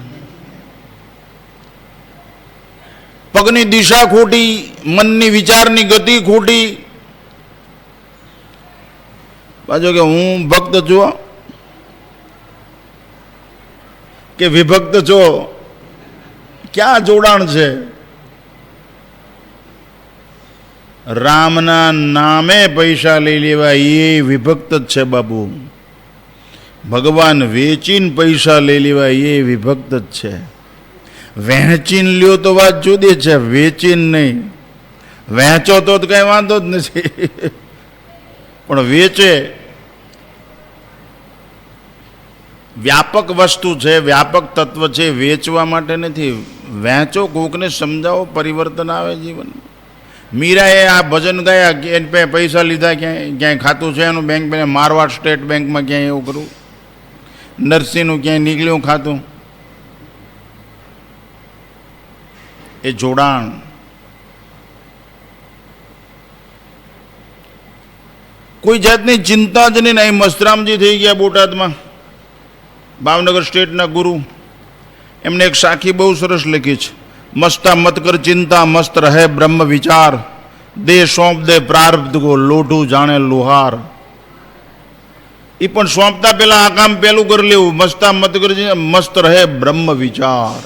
પગની દિશા ખોટી, મનની વિચારની ગતિ ખોટી. પાછો કે હું ભક્ત છું કે વિભક્ત છો, ક્યાં જોડાણ છે? રામના નામે પૈસા લઈ લેવા એ વિભક્ત જ છે બાબુ. ભગવાન વેચીને પૈસા લઈ લેવા એ વિભક્ત જ છે. વહેંચીને લ્યો તો વાત જુદી છે, વેચીને નહીં. વહેંચો તો કઈ વાંધો જ નથી, પણ વેચે વ્યાપક વસ્તુ છે, વ્યાપક તત્વ છે, વેચવા માટે નથી. વહેંચો, કોકને સમજાવો, પરિવર્તન આવે જીવન. મીરાએ આ ભજન ગાયા, એને પૈસા લીધા, ક્યાંય ખાતું છે એનું બેંક, મારવાડ સ્ટેટ બેંકમાં ક્યાંય એવું કરું. નરસિંહનું ક્યાંય નીકળ્યું ખાતું. એ જોડાણ. કોઈ જાતની ચિંતા જ નહીં. અહીં મસ્તરામજી થઈ ગયા બોટાદમાં, ભાવનગર સ્ટેટના ગુરુ. એમને એક સાખી બહુ સરસ લખી છે, મસ્તા મત કર ચિંતા, મસ્ત રહે બ્રહ્મ વિચાર, દે સોંપ દે પ્રારબ્ધ કો, લોઢું જાણે લુહાર. એ પણ સોંપતા પેલા આ કામ પેલું કરી લેવું, મસ્તા મત કર, મસ્ત રહે બ્રહ્મ વિચાર.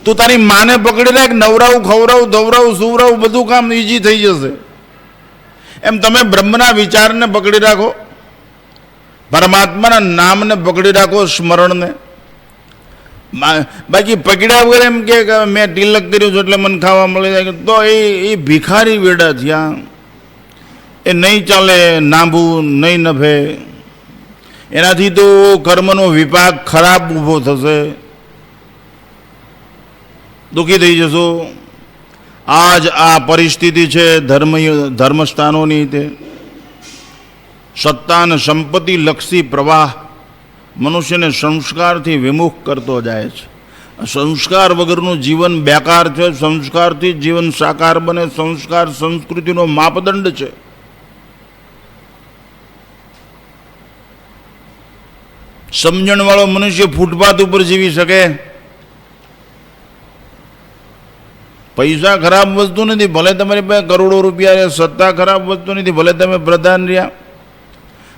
તું તારી માને પકડી રાખ, નવરાવું, ખવરાવું, ધવરાવું, સુવરાવું, બધું કામ ઈજી થઈ જશે. એમ તમે બ્રહ્મના વિચારને પકડી રાખો, પરમાત્માના નામને પકડી રાખો, સ્મરણને. બાકી પકડ્યા વગર એમ કે મેં તિલક કર્યું છું એટલે મને ખાવા મળી જાય તો એ ભિખારી વેડા થયા. એ નહીં ચાલે, નાંભું નહીં નભે. એનાથી તો કર્મનો વિપાક ખરાબ ઊભો થશે, દુઃખી થઈ જશો. આજ આ પરિસ્થિતિ છે ધર્મસ્થાનોની. તે સત્તા અને સંપત્તિ લક્ષી પ્રવાહ મનુષ્યને સંસ્કારથી વિમુખ કરતો જાય છે. સંસ્કાર વગરનું જીવન બેકાર છે. સંસ્કારથી જીવન સાકાર બને. સંસ્કાર સંસ્કૃતિનો માપદંડ છે. સમજણવાળો મનુષ્ય ફૂટપાથ ઉપર જીવી શકે. પૈસા ખરાબ વસ્તુ નથી, ભલે તમારી પાસે કરોડો રૂપિયા રહે. સત્તા ખરાબ વસ્તુ નથી, ભલે તમે પ્રધાન રહ્યા.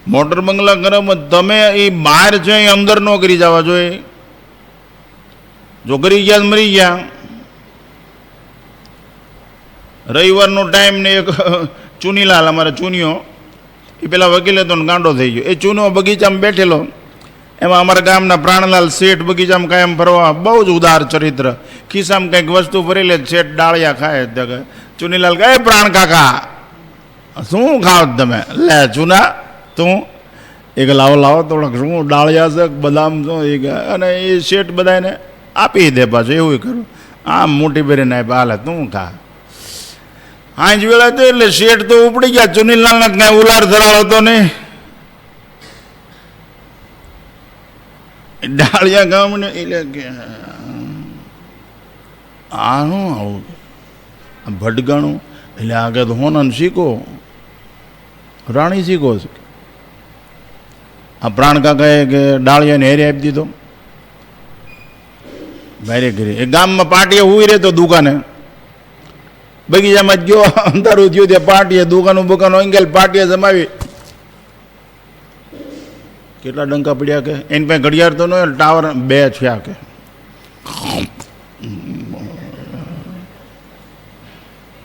મોટર બંગલા ખરાબ, તમે એ બહાર છે એ અંદર ન કરી જવા જોઈએ. જો કરી ગયા મરી ગયા. રવિવારનો ટાઈમ ને એક ચુનીલાલ, અમારે ચૂનીઓ, એ પેલા વકીલે તો ગાંડો થઈ ગયો. એ ચૂનો બગીચામાં બેઠેલો. એમાં અમારા ગામના પ્રાણલાલ શેઠ બગીચામાં કાયમ ફરવા, બહુ જ ઉદાર ચરિત્ર. ખિસ્સામાં કંઈક વસ્તુ ભરી લે, શેઠ ડાળિયા ખાય. ચુનીલાલ કહે, પ્રાણ કાકા શું ખાવ તમે? લે ચૂના તું? એક લાવો લાવો થોડાક, શું ડાળિયા છે બદામ શું? અને એ શેઠ બધાને આપી દે પાછું, એવું કરું. આમ મોટી ભરીને આપ્યા, હાલે તું ખા. હાંજ વેળા તો એટલે શેઠ તો ઉપડી ગયા. ચુનીલાલને કાંઈ ઉલાર ધરાળ હતો નહીં. ડાળિયા ગામને એટલે કે આનું આવું ભટગાણું. એટલે આગળ હોનન શીખો, રાણી શીખો છે. આ પ્રાણ કાકાએ કે ડાળિયાને હેરે આપી દીધો. ભારે કરી એ ગામમાં પાટીએ હુઈ રહેતો દુકાને. બગીચામાં ગયો, અંધારું થયું ત્યાં પાટીએ દુકાનું બુકાનો અંગેલ પાટીએ જમાવી. કેટલા ડંકા પડ્યા કે એની પાસે ઘડિયાળ તો ન હોય, ટાવર 2 થયા કે.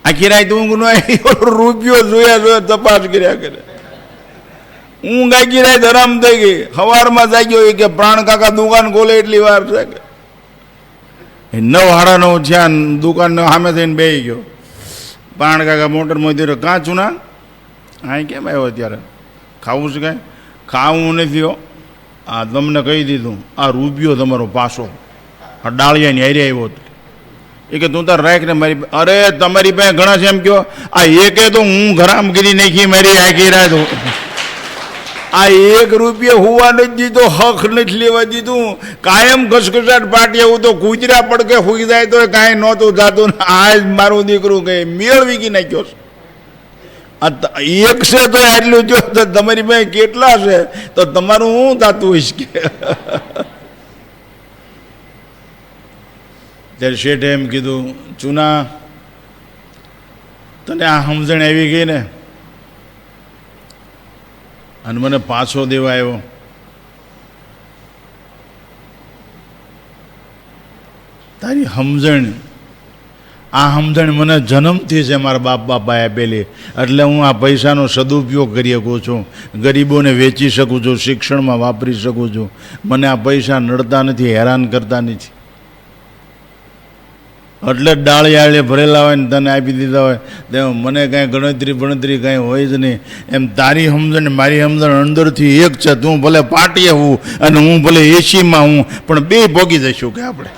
આખી રાત ઊંઘ ન રૂપિયો જોયા તપાસ કર્યા કરે. ઊંઘ આખી રાત હરામ થઈ ગઈ. સવારમાં જાગ્યો કે પ્રાણ કાકા દુકાન ખોલે એટલી વાર છે કે 9:30 થયા. દુકાન સામે થઈને બેસી ગયો. પ્રાણ કાકા મોટરમાં દીધો, કાં ચૂના હા કેમ આવ્યો અત્યારે? ખાવું છે કાંઈ? ખાવું નથી. આ તમને કહી દીધું, આ રૂપિયો તમારો પાછો આ ડાળિયાની હારે આવ્યો હતો. એ કે તું તાર રાખ ને મારી. અરે તમારી પાસે ઘણા છે એમ કહો. આ એકે તો હું ઘરામ કરી નાખી મારી આખી રાત. આ 1 રૂપિયો હુવા નથી દીધો, હક નથી લેવા દીધું. કાયમ ઘસઘસાટ પાટી એવું તો કૂતરા પડકે હુઈ જાય તો કાંઈ નહોતું જાતું. આ જ મારું દીકરું કંઈ મેળ વીકી નાખ્યો છે. એક છે તો આટલું જો, તો તમારી પાસે કેટલા છે તો તમારું શું થતું હોઈશ કે? ત્યારે શેઠે એમ કીધું, ચૂના તને આ સમજણ આવી ગઈ ને, અને મને પાછો દેવા આવ્યો. તારી સમજણ, આ સમજણ મને જન્મથી છે મારા બાપ બાપાએ આપેલી. એટલે હું આ પૈસાનો સદુપયોગ કરી શકું છું, ગરીબોને વેચી શકું છું, શિક્ષણમાં વાપરી શકું છું. મને આ પૈસા નડતા નથી, હેરાન કરતા નથી. એટલે ડાળિયાળે ભરેલા હોય ને તને આપી દીધા હોય તો મને કાંઈ ગણતરી કાંઈ હોય જ નહીં. એમ તારી સમજણ મારી સમજણ અંદરથી એક છે. તું ભલે પાટીએ હું અને હું ભલે એસીમાં હું, પણ બે ભોગી જઈશું કે આપણે.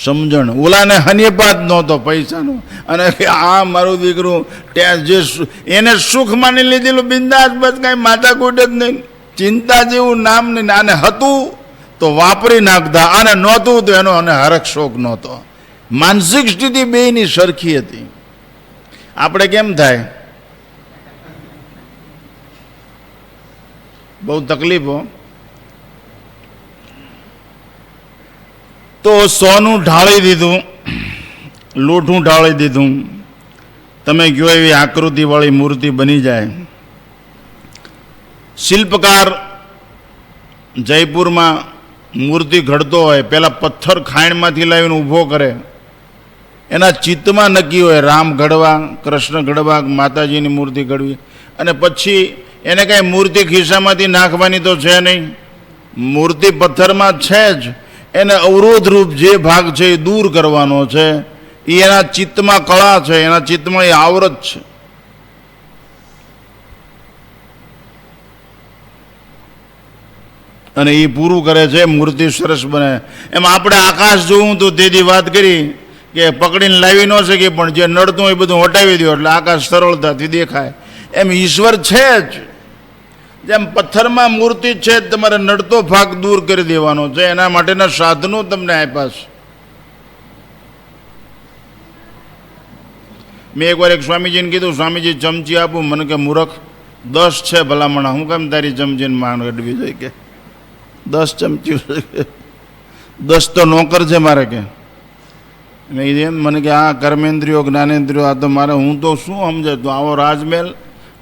સમજણ ઓલાને હનીપાત નહોતો પૈસાનો. અને આ મારું દીકરું ત્યાં જે એને સુખ માની લીધેલું બિંદાસ, બસ કાંઈ માથાકૂટ જ નહીં, ચિંતા જેવું નામ નહીં. આને હતું તો વાપરી નાખતા, અને નહોતું તો એનો અને હરખ શોખ નહોતો. માનસિક સ્થિતિ બેયની સરખી હતી. આપણે કેમ થાય? બહુ તકલીફો. તો સોનું ઢાળી દીધું, લોઠું ઢાળી દીધું. તમે કહો એવી આકૃતિવાળી મૂર્તિ બની જાય. શિલ્પકાર જયપુરમાં મૂર્તિ ઘડતો હોય, પહેલાં પથ્થર ખાણમાંથી લાવીને ઊભો કરે. એના ચિત્તમાં નક્કી હોય રામ ઘડવા, કૃષ્ણ ઘડવા, માતાજીની મૂર્તિ ઘડવી. અને પછી એને કાંઈ મૂર્તિ ખિસ્સામાંથી નાખવાની તો છે નહીં, મૂર્તિ પથ્થરમાં છે જ. એને અવરોધરૂપ જે ભાગ છે એ દૂર કરવાનો છે. એ એના ચિત્તમાં કળા છે, એના ચિત્તમાં એ આવરત છે. અને એ પૂરું કરે છે, મૂર્તિ સરસ બને. એમ આપણે આકાશ જોવું તો તેથી વાત કરી કે પકડીને લાવી ન શકીએ, પણ જે નડતું એ બધું હટાવી દો એટલે આકાશ સરળતાથી દેખાય. એમ ઈશ્વર છે જ, જેમ પથ્થરમાં મૂર્તિ છે તમારે નડતો ભાગ દૂર કરી દેવાનો છે, એના માટેના સાધનો તમને આપ્યા છે. મેં એકવાર એક સ્વામીજીને કીધું, સ્વામીજી ચમચી આપું. મને કે મૂર્ખ 10 છે ભલામણા, હું કેમ તારી ચમચીને માંડ અડવી જોઈએ કે 10 ચમચી 10 તો નોકર છે મારે કે. મેં કીધું મને કે આ કર્મેન્દ્રિયો જ્ઞાનેન્દ્રિયો આ તો મારે, હું તો શું સમજે તું આવો રાજમહેલ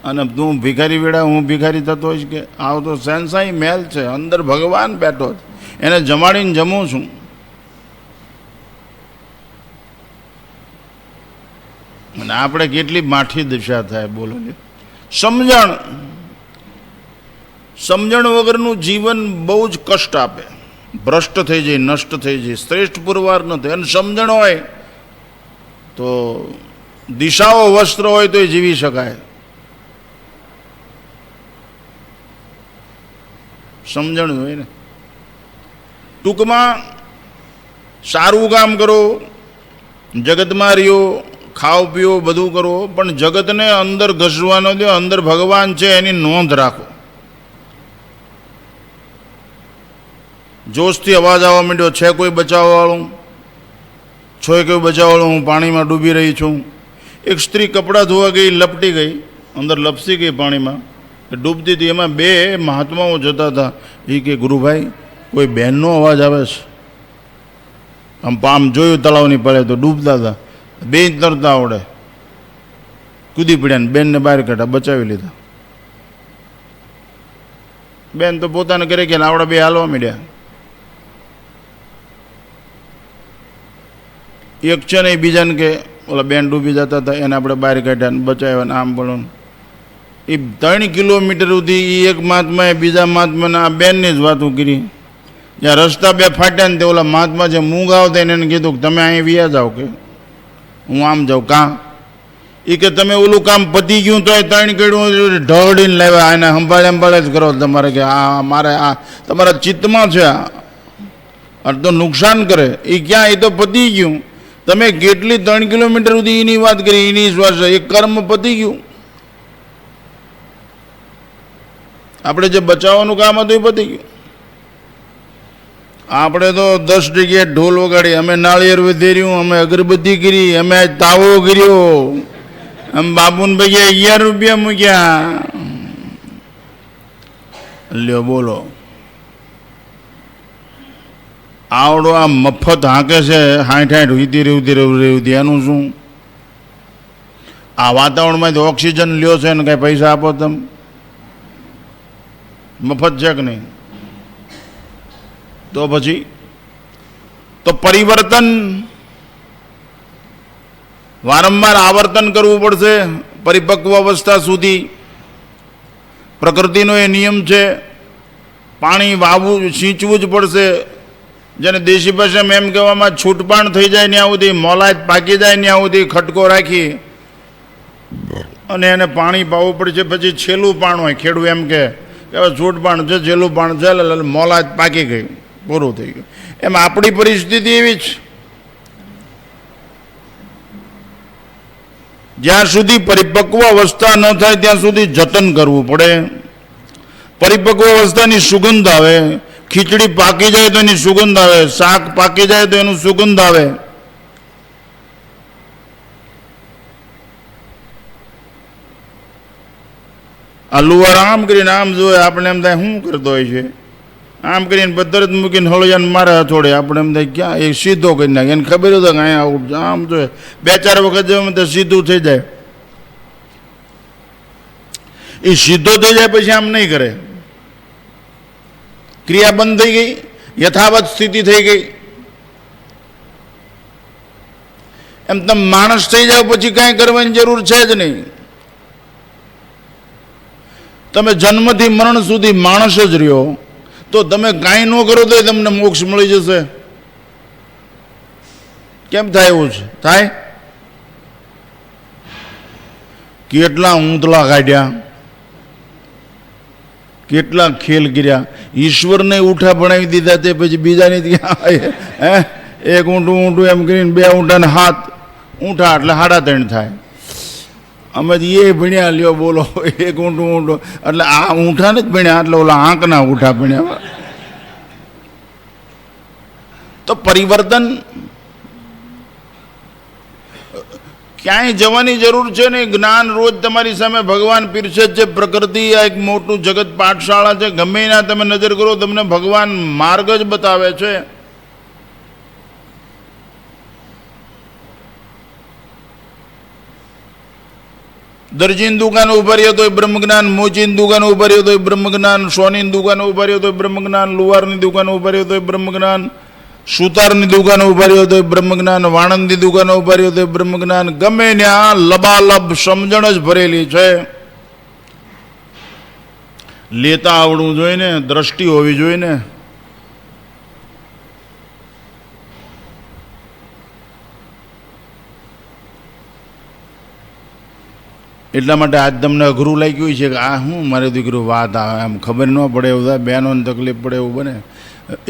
અને તું ભિખારી વેળા હું ભિખારી થતો હોઈશ કે? આવો તો સેન્સાઈ મહેલ છે, અંદર ભગવાન બેઠો છે, એને જમાડીને જમું છું. અને આપણે કેટલી માઠી દશા થાય બોલો. સમજણ વગરનું જીવન બહુ જ કષ્ટ આપે, ભ્રષ્ટ થઈ જાય, નષ્ટ થઈ જાય, શ્રેષ્ઠ પુરવાર ન થાય. અને સમજણ હોય તો દિશાઓ વસ્ત્ર હોય તો એ જીવી શકાય. સમજણ હોય ને. ટૂંકમાં સારું કામ કરો, જગતમાં રહ્યો, ખાઓ પીઓ બધું કરો, પણ જગતને અંદર ઘસવાનો દો. અંદર ભગવાન છે એની નોંધ રાખો. જોશથી અવાજ આવવા માંડ્યો, છે કોઈ બચાવવાવાળું? છો કોઈ બચાવવાળું? હું પાણીમાં ડૂબી રહી છું. એક સ્ત્રી કપડાં ધોવા ગઈ, લપટી ગઈ, અંદર લપસી ગઈ પાણીમાં, ડૂબતી હતી. એમાં 2 મહાત્માઓ જતા હતા. એ કે ગુરુભાઈ કોઈ બહેનનો અવાજ આવે છે. આમ જોયું તળાવની પડે તો ડૂબતા હતા. 2 તરતા આવડે, કૂદી પડ્યા ને બેનને બહાર કાઢ્યા, બચાવી લીધા. બેન તો પોતાને ઘરે ગયા, આવડા 2 હાલવા માંડ્યા. એક છે ને એ બીજાને કે ઓલા બેન ડૂબી જતા હતા એને આપણે બહાર કાઢ્યા ને બચાવ્યા ને આમ બોલો. એ 3 કિલોમીટર સુધી એ એક મહાત્માએ બીજા મહાત્માને આ બેનની જ વાતો કરી. જ્યાં રસ્તા 2 ફાટ્યા ને તે ઓલા મહાત્મા જે મૂંગ આવતા એને કીધું કે તમે અહીં વ્યા જાઓ, કે હું આમ જાઉં. કાં? એ કે તમે ઓલું કામ પતી ગયું તો 3 કેડું ઢળીને લાવ્યા, એને સંભાળે જ કરો તમારે, કે આ મારે આ તમારા ચિત્તમાં છે, આ તો નુકસાન કરે. એ ક્યાં? એ તો પતી ગયું. તમે કેટલી 3 કિલોમીટર સુધી એની વાત કરી, એની શ્વાસ, એ કર્મ પતી ગયું. આપણે જે બચાવવાનું કામ હતું એ પતી ગયું. આપણે તો 10 જગ્યાએ ઢોલ વગાડી, અમે નાળિયેર વધેર્યું, અમે અગરબત્તી કરી, અમે તાવો કર્યો, અમે બાપુને ભાઈ 11 રૂપિયા મૂક્યા. લ્યો બોલો, આવડો આ મફત હાંકે છે, 60 ઉધી એનું શું? આ વાતાવરણમાંથી ઓક્સિજન લ્યો છે ને કાંઈ પૈસા આપો તમે? મફત છે કે નહીં? તો પછી તો પરિવર્તન વારંવાર આવર્તન કરવું પડશે પરિપક્વ અવસ્થા સુધી. પ્રકૃતિનો એ નિયમ છે, પાણી વાવવું, સિંચવું જ પડશે. જેને દેશી ભાષામાં એમ કહેવામાં છૂટપાણ થઈ જાય ત્યાં સુધી, મોલાયત પાકી જાય ત્યાં સુધી ખટકો રાખી અને એને પાણી પાવું પડશે. પછી છેલ્લું પાણ હોય, ખેડૂત એમ કે છૂટપાણ છે, છેલ્લું પાણ છે, મોલાયત પાકી ગઈ, પૂરું થઈ ગયું. એમ આપણી પરિસ્થિતિ એવી જ. જ્યાં સુધી પરિપક્વ અવસ્થા ન થાય ત્યાં સુધી જતન કરવું પડે. પરિપક્વ અવસ્થાની સુગંધ આવે, ખીચડી પાકી જાય તો એની સુગંધ આવે, શાક પાકી જાય તો એનું સુગંધ આવે. આ લુવાર આમ કરીને આમ જોયે, આપણે એમ થાય શું કરતો હોય છે, આમ કરીને પદ્ધત મૂકીને હળિયાને મારે હથોડે, આપણે એમ થાય ક્યાં એ સીધો કરી નાખે. એને ખબર હતો કે અહીંયા આવું આમ જોઈએ, 2-4 વખત જવું તો સીધું થઈ જાય. એ સીધો થઈ જાય પછી આમ નહીં કરે, ક્રિયા બંધ થઈ ગઈ, યથાવત સ્થિતિ થઈ ગઈ. એમ તમે માણસ થઈ જાવ પછી કાંઈ કરવાની જરૂર છે જ નહીં. તમે જન્મથી મરણ સુધી માણસ જ રહ્યો તો તમે કાંઈ ન કરો તો તમને મોક્ષ મળી જશે. કેમ થાય એવું છે? થાય. કેટલા ઊંધલા કાઢ્યા, કેટલા ખેલ કર્યા, ઈશ્વરને ઉઠા ભણાવી દીધા, તે પછી બીજાની ત્યાં હે 1 ઊંટું એમ કરીને 2 ઊંટાને 7 ઊંઠા એટલે 3.5 થાય. અમે એ ભણ્યા લ્યો બોલો, એક ઊંઠું ઊંઠું એટલે આ ઊંઠા નથી ભણ્યા, એટલે ઓલા આંકના ઊંઠા ભણ્યા. તો પરિવર્તન ક્યાંય જવાની જરૂર છે ને. જ્ઞાન રોજ તમારી સામે ભગવાન પીરસે છે. પ્રકૃતિ આ એક મોટું જગત પાઠશાળા છે. ગમે એના તમે નજર કરો તમને ભગવાન માર્ગ જ બતાવે છે. દરજીની દુકાન ઉભા રહ્યો તો બ્રહ્મજ્ઞાન, મોચીની દુકાન ઉભા રહ્યો તો બ્રહ્મજ્ઞાન, સોનીની દુકાન ઉભા રહ્યો તો બ્રહ્મજ્ઞાન, લુહારની દુકાન ઉભા રહ્યો તો બ્રહ્મજ્ઞાન, સુતારની દુકાન ઉભા રહ્યો તો બ્રહ્મજ્ઞાન, વાણંદની દુકાન ઉભા રહ્યો તો બ્રહ્મજ્ઞાન. ગમે ત્યાં લબાલબ સમજણ જ ભરેલી છે. લેતા આવડવું જોઈએ ને, દ્રષ્ટિ હોવી જોઈએ ને. એટલા માટે આજ તમને અઘરું લાગ્યું છે કે આ શું મારે દીકરું વાત આવે, આમ ખબર ન પડે એવું થાય, બહેનોને તકલીફ પડે એવું બને.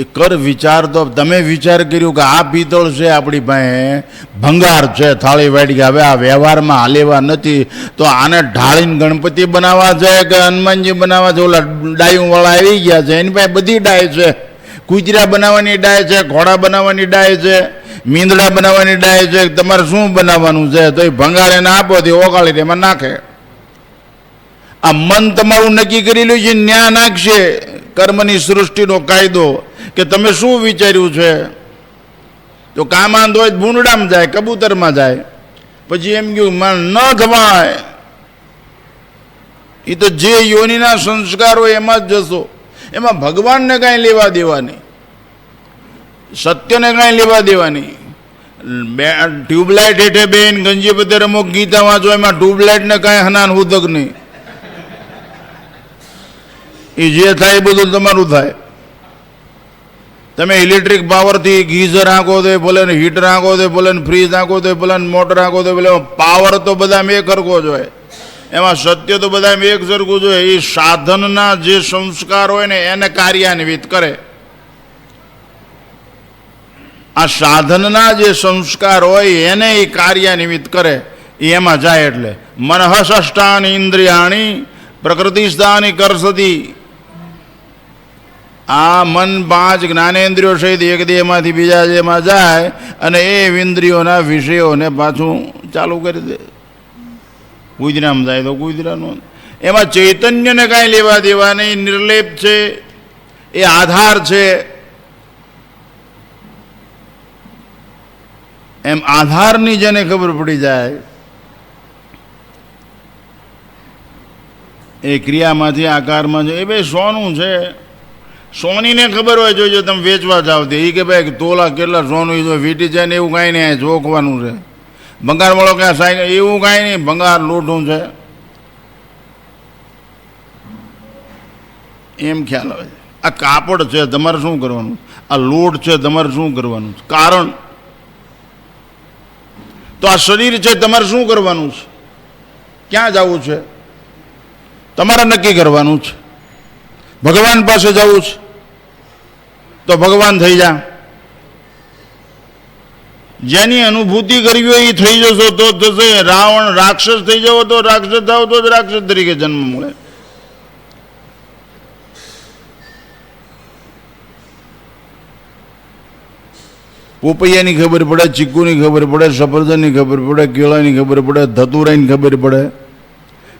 એ કર વિચાર તો તમે વિચાર કર્યું કે આ પિત્તળ છે આપણી પાસે, ભંગાર છે, થાળી વાળી, હવે આ વ્યવહારમાં હાલેવા નથી, તો આને ઢાળીને ગણપતિ બનાવવા છે કે હનુમાનજી બનાવવા છે? ઓલા ડાયુંવાળા આવી ગયા છે, એની પાસે બધી ડાય છે. કૂતરા બનાવવાની ડાય છે, ઘોડા બનાવવાની ડાય છે, મીંદડા બનાવવાની ડાય છે. તમારે શું બનાવવાનું છે? તો એ ભંગાર એને આપો તે ઓગાળીને એમાં નાખે. આ મન તમારું નક્કી કરેલું છે, ન્યા નાખશે. કર્મની સૃષ્ટિનો કાયદો કે તમે શું વિચાર્યું છે. તો કામાંધ હોય ભૂંડામાં જાય, કબૂતરમાં જાય. પછી એમ કહ્યું ન થવાય. એ તો જે યોનિના સંસ્કાર હોય એમાં જ જશો. એમાં ભગવાનને કાંઈ લેવા દેવા નહીં, સત્યને કાંઈ લેવા દેવા નહીં. ટ્યુબલાઇટ હેઠે બેન ગંજી બધે રમો, ગીતા વાંચો, એમાં ટ્યુબલાઇટને કાંઈ હનાન ઉદક નહીં. એ જે થાય એ બધું તમારું થાય. તમે ઇલેક્ટ્રિક પાવરથી ગીઝર આંકો તો ભલે ને, હીટર આંકો તો ભલે ને, ફ્રીજ આંકો તો ભલે ને, મોટર આંકો તો ભલે. પાવર તો બધામાં એક સરખો જ હોય, એમાં સત્ય તો બધામાં એક સરખું જ હોય. એ સાધનના જે સંસ્કાર હોય ને એને કાર્યાન્વિત કરે. આ સાધનના જે સંસ્કાર હોય એને એ કાર્યાન્વિત કરે, એ એમાં જાય. એટલે મનઃષ્ટાની ઇન્દ્રિયાણી પ્રકૃતિસ્થાની કરસતી. આ મન પાંચ જ્ઞાનેન્દ્રિયો સહિત એક દેહમાંથી બીજા દેહમાં જાય અને એ ઇન્દ્રિયોના વિષયોને પાછું ચાલુ કરી દે. કુદરામાં જાય તો કુદરાનું. એમાં ચૈતન્યને કાંઈ લેવા દેવા નહીં. નિર્લેપ છે, એ આધાર છે. એમ આધારની જેને ખબર પડી જાય એ ક્રિયામાંથી આકારમાં છે. એ ભાઈ સોનું છે, સોનીને ખબર હોય. જોજો તમે વેચવા જાવ તે એ કે ભાઈ તોલા કેટલા સોનું એ વીટી જાય ને એવું કાંઈ નહીં, જોખવાનું છે. ભંગારવાળો ક્યાં સાયકલ એવું કાંઈ નહીં, ભંગાર લોઢું છે એમ ખ્યાલ આવે. આ કાપડ છે, તમારે શું કરવાનું? આ લોટ છે, તમારે શું કરવાનું? કારણ તો આ શરીર છે, તમારે શું કરવાનું છે? ક્યાં જવું છે? તમારે નક્કી કરવાનું છે. ભગવાન પાસે જવું છે તો ભગવાન થઈ જા. જેની અનુભૂતિ કરવી હોય એ થઈ જશો તો થશે. રાવણ રાક્ષસ થઈ જવો તો રાક્ષસ થાવ તો જ રાક્ષસ તરીકે જન્મ મળે. પોપૈયાની ખબર પડે, ચીકુની ખબર પડે, સફરજનની ખબર પડે, કેળાની ખબર પડે, ધતુરાની ખબર પડે,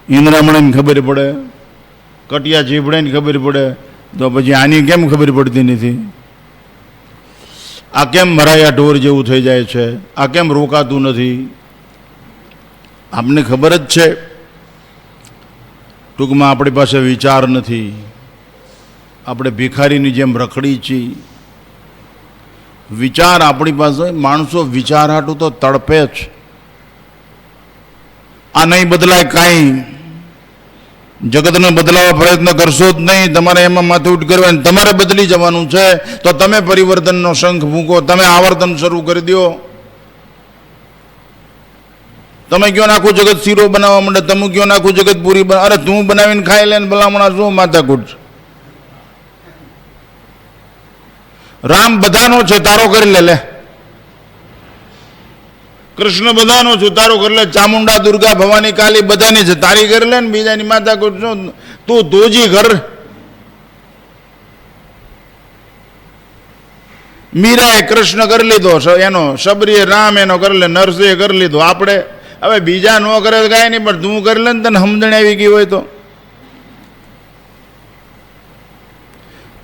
ઈંદરામણીની ખબર પડે, કટિયા ચીભડાની ખબર પડે, તો પછી આની કેમ ખબર પડતી નથી? આ કેમ મરાયા ઢોર જેવું થઈ જાય છે? આ કેમ રોકાતું નથી? આપને ખબર જ છે. ટૂંકમાં આપણી પાસે વિચાર નથી. આપણે ભિખારીની જેમ રખડી છીએ. વિચાર આપણી પાસે, માણસો વિચાર હાટું તો તડપે જ. આ નહીં બદલાય કાંઈ. જગતને બદલાવા પ્રયત્ન કરશો જ નહીં. તમારે એમાં માથું કરવાનું, તમારે બદલી જવાનું છે. તો તમે પરિવર્તનનો શંખ ફૂંકો, તમે આવર્તન શરૂ કરી દો. તમે કયો આખું જગત શીરો બનાવવા માંડે, તમે કયો આખું જગત પૂરી બનાવ. અરે તું બનાવીને ખાઈ લે ને ભલામણા શું માથાકૂટ. રામ બધાનો છે, તારો કરી લે. કૃષ્ણ બધાનો છું, તારું કરી લે. ચામુંડા, દુર્ગા, ભવાની, કાલી બધાની છે, તારી કરી લે ને બીજાની માતા કૃષ્ણ તું ધોજી ઘર. મીરાએ કૃષ્ણ કરી લીધો એનો, શબરીએ રામ એનો કરી લે, નરસિંહે કરી લીધો. આપણે હવે બીજા ન કરે તો કાંઈ નહીં, પણ તું કરી લે ને તને સમજણ આવી ગઈ હોય તો.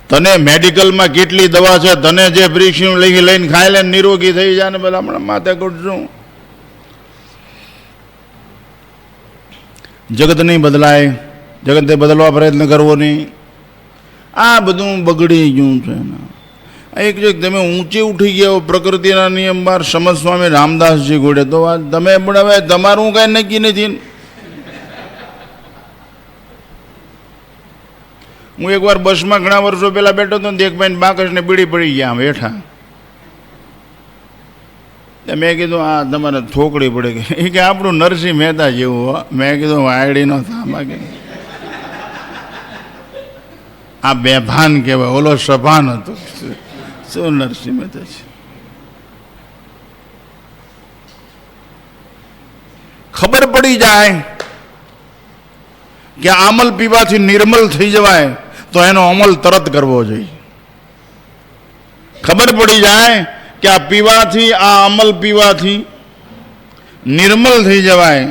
તને મેડિકલમાં કેટલી દવા છે, તને જે પ્રિસ્ક્રિપ્શન લઈને ખાઈ લે નિરોગી થઈ જાય ને પેલા હમણાં માથે કૂટશું. જગત નહીં બદલાય, જગતે બદલવા પ્રયત્ન કરવો નહીં. આ બધું બગડી ગયું છે. એક જો તમે ઊંચી ઉઠી ગયા પ્રકૃતિના નિયમ બાર સમજ સ્વામી રામદાસજી ઘોડે તો તમે પણ હવે તમારું કાંઈ નક્કી નથી. હું એકવાર બસમાં ઘણા વર્ષો પહેલાં બેઠો હતો ને એક ભાઈને બાકસને બીડી પડી ગયા આમ હેઠા. મેં કીધું આ તમારે થોકડી પડે ગઈ. એ કે આપણું નરસિંહ મહેતા જેવું. મેં કીધું વાયડી નો થામા કે આ બેભાન કહેવાય, ઓલો સભાન હતો. શું નરસિંહ મહેતા છે? ખબર પડી જાય કે અમલ પીવાથી નિર્મલ થઈ જવાય તો એનો અમલ તરત કરવો જોઈએ. ખબર પડી જાય કે આ પીવાથી, આ અમલ પીવાથી નિર્મલ થઈ જવાય,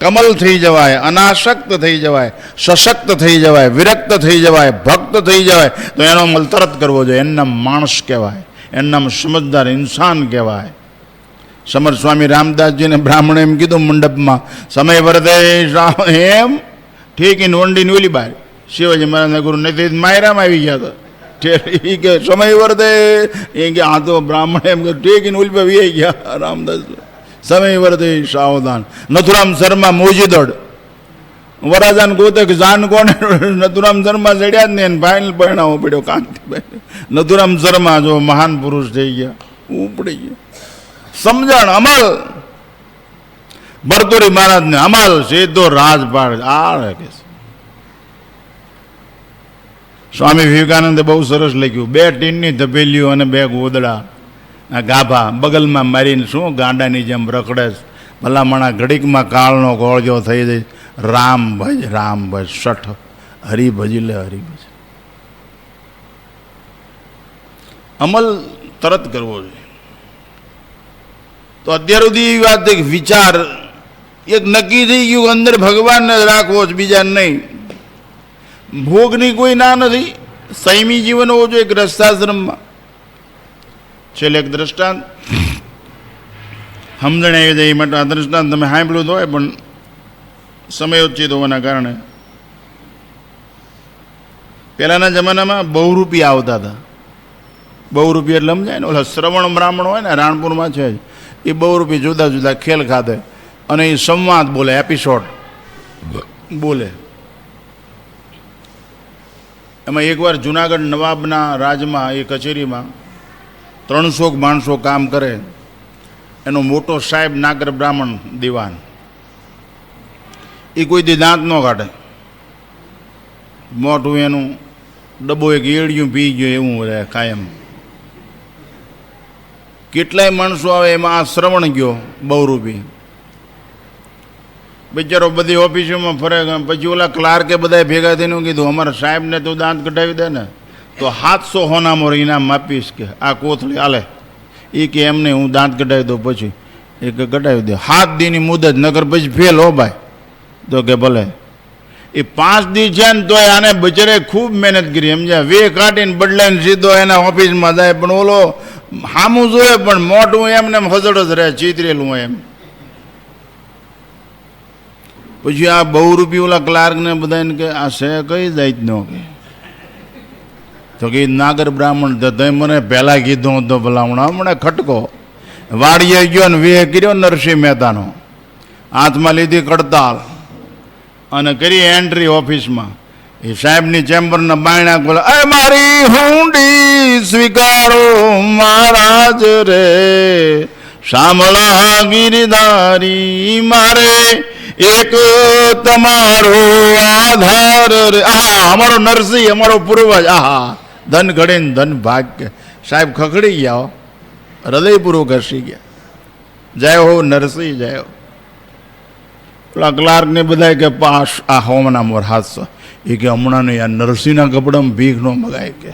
કમલ થઈ જવાય, અનાસક્ત થઈ જવાય, સશક્ત થઈ જવાય, વિરક્ત થઈ જવાય, ભક્ત થઈ જવાય તો એનો અમલ તરત કરવો જોઈએ. એના માણસ કહેવાય, એના સમજદાર ઇન્સાન કહેવાય. સમર્થ સ્વામી રામદાસજીને બ્રાહ્મણે એમ કીધું મંડપમાં, સમય વર્તે એમ ઠીક ઇન વંડીને ઓલી બાર શિવાજી મહારાજના ગુરુ નથી માયરામાં આવી ગયા હતા. એ કે સમય વર્તે એ કે આ તો બ્રાહ્મણ એમ કે ઠીક ઇન ઓલી પર વી ગયા રામદાસ. સમય વર્તે સાવધાન. નથુરામ શર્મા મોજીદડ વરાજાન ગોતક જાન કોને નથુરામ શર્મા ચડ્યા જ ને ફાઇનલ પરિણામો પડ્યો કાંતિભાઈ. નથુરામ શર્મા જો મહાન પુરુષ થઈ ગયા, ઉપડી ગયા. સમજણ, અમલ. ભરતુરી મહારાજને અમલ સીધો રાજપાડ આ કે સ્વામી વિવેકાનંદે બહુ સરસ લખ્યું. 2 ટીનની ધપેલીઓ અને 2 ગોદડા ગાભા બગલમાં મારીને શું ગાંડાની જેમ રખડે. ભલામણા ઘડીકમાં કાળનો ગોળજો થઈ જાય. રામ ભજ શઠ હરિ ભજી લે હરિભજ. અમલ તરત કરવો જોઈએ. તો અત્યાર સુધી એવી વાત છે કે વિચાર એક નક્કી થઈ ગયું અંદર ભગવાનને જ રાખવો જ, બીજા નહીં. ભોગની કોઈ ના નથી. સંયમી જીવન હોવું જોઈએ. ગ્રસ્તાશ્રમમાં છેલ્લે એક દ્રષ્ટાંત સમજણ આવી જાય એ માટે આ દ્રષ્ટાંત તમે સાંભળ્યું તો હોય, પણ સમયોચિત હોવાના કારણે પહેલાંના જમાનામાં બહુરૂપિયા આવતા હતા. બહુરૂપિયા એટલે સમજાય ને, ઓલા શ્રવણ બ્રાહ્મણ હોય ને રાણપુરમાં છે જ, એ બહુરૂપી જુદા જુદા ખેલ ખાતે અને એ સંવાદ બોલે, એપિસોડ બોલે. એમાં એકવાર જુનાગઢ નવાબના રાજમાં એ કચેરીમાં 300 માણસો કામ કરે. એનો મોટો સાહેબ નાગર બ્રાહ્મણ દિવાન, એ કોઈ દી દાંત ન કાઢે. મોટું એનું ડબ્બો એક એડિયું પી ગયો એવું રહે કાયમ. કેટલાય માણસો આવે એમાં આ શ્રવણ ગયો બહુરૂપી. બિચારો બધી ઓફિસોમાં ફરે. પછી ઓલા ક્લાર્કે બધા ભેગા થઈને કીધું અમારા સાહેબને તું દાંત કઢાવી દે ને તો 700 હોનામોર ઇનામ આપીશ કે આ કોથળી હાલે. એ કે એમને હું દાંત કઢાવી દઉં. પછી એ કે કઢાવી દે. 7 દીની મુદત, નગર પછી ફેલ હો ભાઈ. તો કે ભલે. એ 5 દી છે ને તોય આને બચારે ખૂબ મહેનત કરી સમજ્યા. વે કાઢીને બદલાઈને સીધો એના ઓફિસમાં જાય. પણ ઓલો સામું જોઈએ પણ મોટું એમને હજડ જ રહે, ચીતરેલું એમ. પછી આ બહુરૂપી ઓલા ક્લાર્કને બધાને કે આ છે કઈ જાતનો કે તો કે નાગર બ્રાહ્મણ. તો મને પહેલાં કીધું હતો ભલામણા હમણાં ખટકો વાડીએ ગયો ને વે કર્યો નરસિંહ મહેતાનો. હાથમાં લીધી કડતાલ અને કરી એન્ટ્રી ઓફિસમાં. એ સાહેબની ચેમ્બરના બાયણા ખોલે. એ મારી હુંડી સ્વીકારો મહારાજ રે, શામળા ગિરધારી મારે એક તમારો આધાર રે. આહા અમારો નરસિંહ, અમારો પૂર્વજ. આહા ધન ઘડીને ધન ભાગ. સાહેબ ખખડી ગયા, હૃદયપૂર્વક હસી ગયા. જય હો નરસિંહ જય હો. પેલા ક્લાર્કને બધા કે પાસ આ હોમના મોર હાથ એ કે હમણાં નહીં, આ નરસિંહના કપડામાં ભીખ ન મગાય કે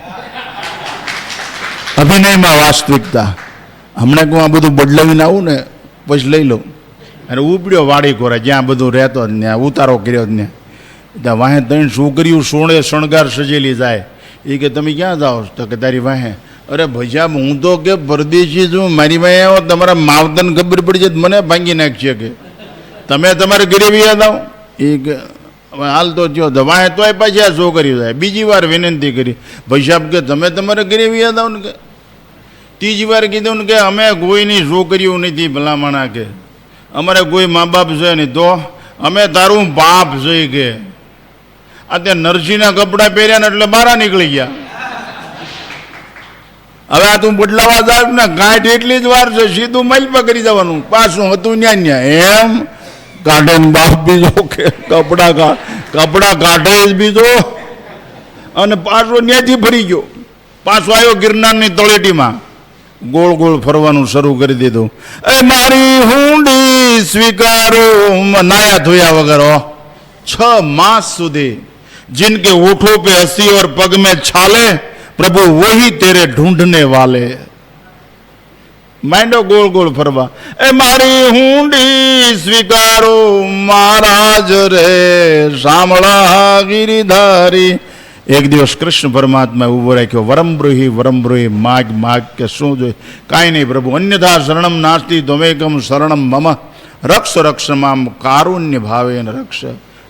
અભિનયમાં વાસ્તવિકતા. હમણાં કહું આ બધું બદલાવીને આવું ને પછી લઈ લઉં. અને ઉપડ્યો વાડી કોરે જ્યાં બધું રહેતો જ ત્યાં ઉતારો કર્યો જ ત્યાં વાહે 3 છોકરીઓ સોળે શણગાર સજેલી જાય. એ કે તમે ક્યાં જાઓ? તો કે તારી વાહે. અરે ભૈયા હું તો કે પરદેશી છું, મારી વાહે આવો તમારા માવતરને ખબર પડી જાય મને ભાંગી નાખશે કે તમે તમારે ઘરે વ્યા આવો. એ કે હાલ તો થયો તો વાહે તોય પાછી આ છોકરીઓ જાય. બીજી વાર વિનંતી કરી ભૈસાબ કે તમે તમારે ઘરે વ્યા આવો ને કે. ત્રીજી વાર કીધું ને કે અમે કોઈની છોકરીઓ નથી ભલામણા કે અમારે કોઈ મા બાપ છે નહીં, તો અમે તારું બાપ છે કે. આ તે નરસિંહના કપડાં પહેર્યા ને એટલે બહાર નીકળી ગયા. હવે આ તું બદલાવા જાવ ને ગાંઠ એટલી જ વાર છે, સીધું માલપા કરી જવાનું. પાછું હતું ન્યા એમ કાઢે ને બાપ બીજો કે કપડા કાઢે જ બીજો અને પાછો ત્યાંથી ફરી ગયો. પાછો આવ્યો ગિરનારની તળેટીમાં, ગોળ ગોળ ફરવાનું શરૂ કરી દીધું. એ મારી હુંડી સ્વીકારો નાયા ધોયા વગર 6 मास સુધી जिनके होठों पे हंसी और पग में छाले प्रभु वही तेरे ढूंढने वाले. માંડો ગોળ ગોળ ફરવા. એ મારી હુંડી સ્વીકારો મહારાજ રે શામળા ગિરિધારી. એક દિવસ કૃષ્ણ પરમાત્મા ઉભો રાખ્યો. વરમબ્રુહી માગ કે શું જોઈએ? કાંઈ નહીં પ્રભુ, અન્યથા શરણમ નાસ્તિ ત્વમેકમ શરણમ મમ રક્ષ રક્ષ મામ કારુણ્ય ભાવેન રક્ષ.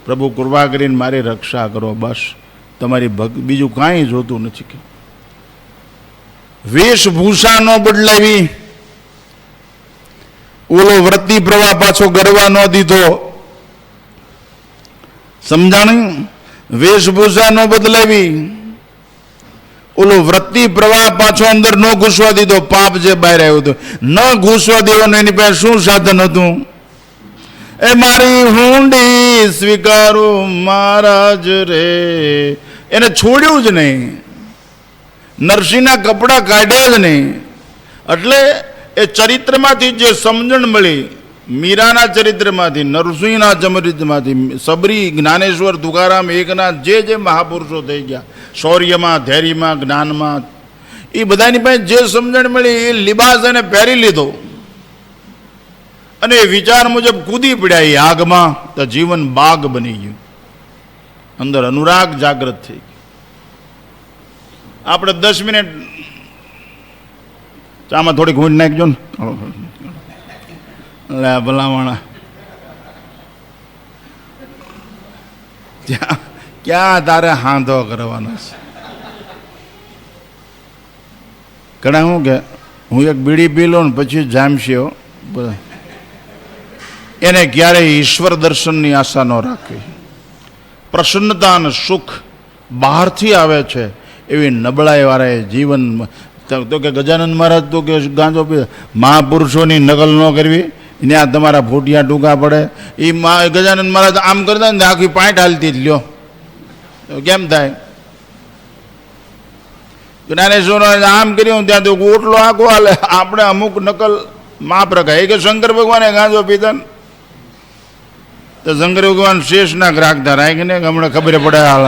પ્રભુ કૃપા કરીને મારી રક્ષા કરો, બસ તમારી બીજું કાંઈ જોતું નથી. કે વેશભૂષા ન બદલાવી, ઓલો વૃત્તિ પ્રવાહ પાછો ગરવા ન દીધો. સમજાણું? વેશભૂષા ન બદલાવી, ઓલો વૃત્તિ પ્રવાહ પાછો અંદર ન ઘૂસવા દીધો. પાપ જે બહાર આવ્યું હતું ન ઘૂસવા દેવાનું, એની પાસે શું સાધન હતું? એ મારી હુંડી સ્વીકારો મહારાજ રે. એને છોડ્યું જ નહીં, નરસિંહના કપડા કાઢ્યા જ નહીં. એટલે એ ચરિત્રમાંથી જે સમજણ મળી, મીરાના ચરિત્રમાંથી, નરસિંહના ચરિત્રમાંથી, સબરી, જ્ઞાનેશ્વર, તુકારામ, એકનાથ, જે મહાપુરુષો થઈ ગયા શૌર્યમાં, ધૈર્યમાં, જ્ઞાનમાં, એ બધાની પાસે જે સમજણ મળી એ લિબાસ એને પહેરી લીધો અને વિચાર મુજબ કૂદી પડ્યા એ આગમાં. તો જીવન બાગ બની ગયું, અંદર અનુરાગ જાગૃત થઈ ગયું. આપણે 10 મિનિટ ચામાં થોડીક ઊંઘ નાખજો ને. ભલામણા ક્યાં તારે હાંધો કરવાનો છે? ઘણા શું કે હું એક બીડી પી લઉં ને પછી જામશે. એને ક્યારેય ઈશ્વર દર્શનની આશા ન રાખવી. પ્રસન્નતા અને સુખ બહારથી આવે છે એવી નબળાઈ વાળા જીવન. તો કે ગજાનંદ મહારાજ તો કે ગાંજો પી, મહાપુરુષોની નકલ ન કરવી, ત્યાં તમારા ફૂટિયા ટૂંકા પડે. એ ગજાનંદ મહારાજ આમ કરતા ને આખી પાઇન્ટ હાલતી જ લ્યો, કેમ થાય? જ્ઞાનેશ્વર આમ કર્યું ત્યાં તો ઓટલો આખો હાલે. આપણે અમુક નકલ માપ રખાય. કે શંકર ભગવાને ગાંજો પીતા ને તો શંકર ભગવાન શેષ નાક રાખતા રાખે ને હમણાં ખબર પડે હાલ.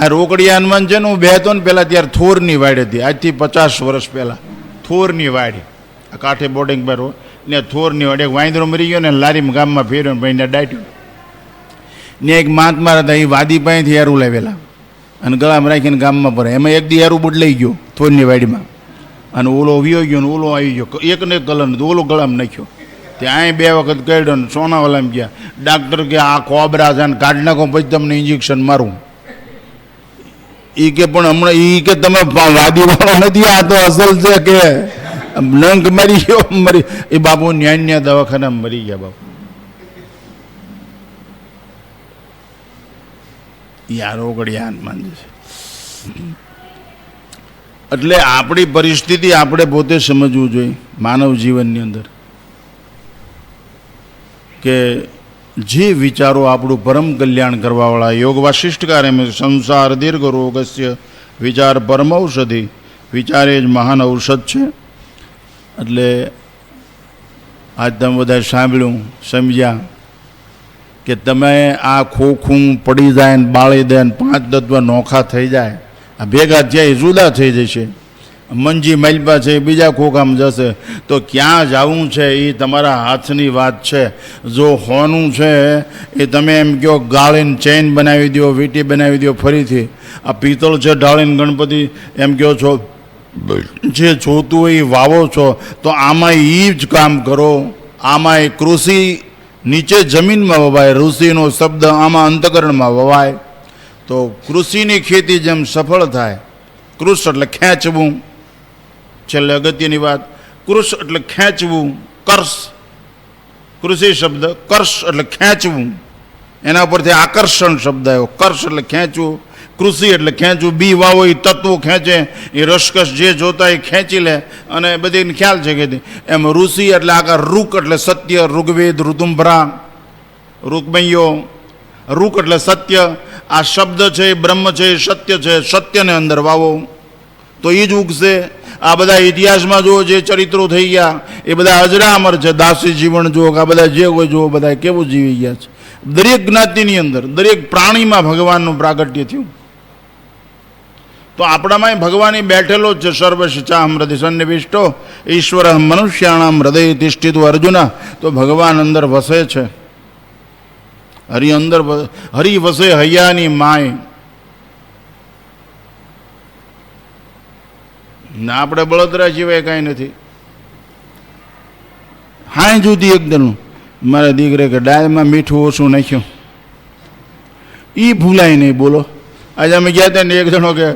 આ રોકડિયા હનુમાન છે ને, હું બેહતો ને પહેલાં ત્યારે થોરની વાડ હતી, આજથી 50 વર્ષ પહેલાં. થોરની વાડ આ કાંઠે બોર્ડિંગ પર હોય ને, થોરની વાડ. એક વાંદરો મરી ગયો ને લારીમાં ગામમાં ફેર્યો ને ભાઈને દાટ્યું ને. એક મહાત્મા હતા, એ વાદી પાસેથી હેરું લાવેલા અને ગળામાં રાખીને ગામમાં ભરે. એમાં એક દી હેરું બદલાઈ ગયો થોરની વાડીમાં અને ઓલો વિયો ગયો ને ઓલો આવી ગયો. એકને કલર નથી, ઓલો ગળામાં નાખ્યો. ત્યાં 2 વખત કાઢ્યો ને સોનાવાલામાં ગયા. ડાક્ટર કે આ કોબરા છે ને કાઢી નાખો પછી તમને ઇન્જેક્શન મારું. એ કે પણ હમણાં એ કે તમે વાદી વાળો નથી, આ તો અસલ છે કે લંક મરી ગયો. મરી એ બાપુ ન્યા દવાખાના મરી ગયા બાપુ. યાર ઓગળ્યા હનુમાન છે. એટલે આપણી પરિસ્થિતિ આપણે પોતે સમજવું જોઈએ માનવ જીવનની અંદર કે જે વિચારો આપણું પરમ કલ્યાણ કરવાવાળા. યોગ વાસિષ્ઠકાર એમ સંસાર દીર્ઘ રોગસ્ય વિચાર પરમ ઔષધિ. વિચાર એ જ મહાન ઔષધ છે. એટલે આજ તમે બધા સાંભળ્યું, સમજ્યા કે તમે આ ખોખું પડી જાય ને બાળી દે ને 5 તત્વ નોખા થઈ જાય, આ ભેગા થયા એ જુદા થઈ જશે. મંજી માલપા છે બીજા ખોખામાં જશે, તો ક્યાં જવું છે એ તમારા હાથની વાત છે. જો હોનું છે એ તમે એમ કહો ગાળીને ચેન બનાવી દો, વીંટી બનાવી દો ફરીથી. આ પિત્તળ છે ઢાળીને ગણપતિ એમ કહો છો, જે જોતું હોય એ વાવો છો, તો આમાં એ જ કામ કરો. આમાં એ કૃષિ નીચે જમીનમાં વવાય, ઋષિનો શબ્દ આમાં અંતકરણમાં વવાય, તો કૃષિની ખેતી જેમ સફળ થાય. કૃષ એટલે ખેંચવું, છેલ્લે અગત્યની વાત, કૃષ એટલે ખેંચવું. કર્ષ, કૃષિ શબ્દ કર્ષ એટલે ખેંચવું, એના પરથી આકર્ષણ શબ્દ આવ્યો. કર્ષ એટલે ખેંચવું, કૃષિ એટલે ખેંચવું. બી વાવો એ તત્વો ખેંચે, એ રસકસ જે જોતા એ ખેંચી લે, અને બધીને ખ્યાલ છે કે એમ ઋષિ એટલે આકાર રૂક એટલે સત્ય, ઋગ્વેદ, ઋતુંભરા, ઋકમૈયો. રૂક એટલે સત્ય. આ શબ્દ છે એ બ્રહ્મ છે, એ સત્ય છે. સત્યને અંદર વાવો તો એ જ ઉગશે. આ બધા ઇતિહાસમાં જુઓ જે ચરિત્રો થઈ ગયા એ બધા અજરા અમર છે. દાસી જીવન જુઓ, આ બધા જે કોઈ જુઓ, બધા કેવું જીવી ગયા છે. દરેક જ્ઞાતિની અંદર, દરેક પ્રાણીમાં ભગવાનનું પ્રાગટ્ય થયું. તો આપણામાં ભગવાન બેઠેલો જ છે. સર્વશિચાહમ હૃદય સન્નિવિષ્ટો ઈશ્વર મનુષ્યાણામ હૃદય તિષ્ઠિત અર્જુન. તો ભગવાન અંદર વસે છે. હરિ અંદર, હરિ વસે હૈયાની માય. ના આપણે બળતરા સિવાય કાંઈ નથી. હાય જુદી એકદમ મારા દીકરે કે દાળમાં મીઠું ઓછું નાખ્યું, એ ભૂલાય નહીં. બોલો, આજે અમે ગયા હતા ને એક જણો કે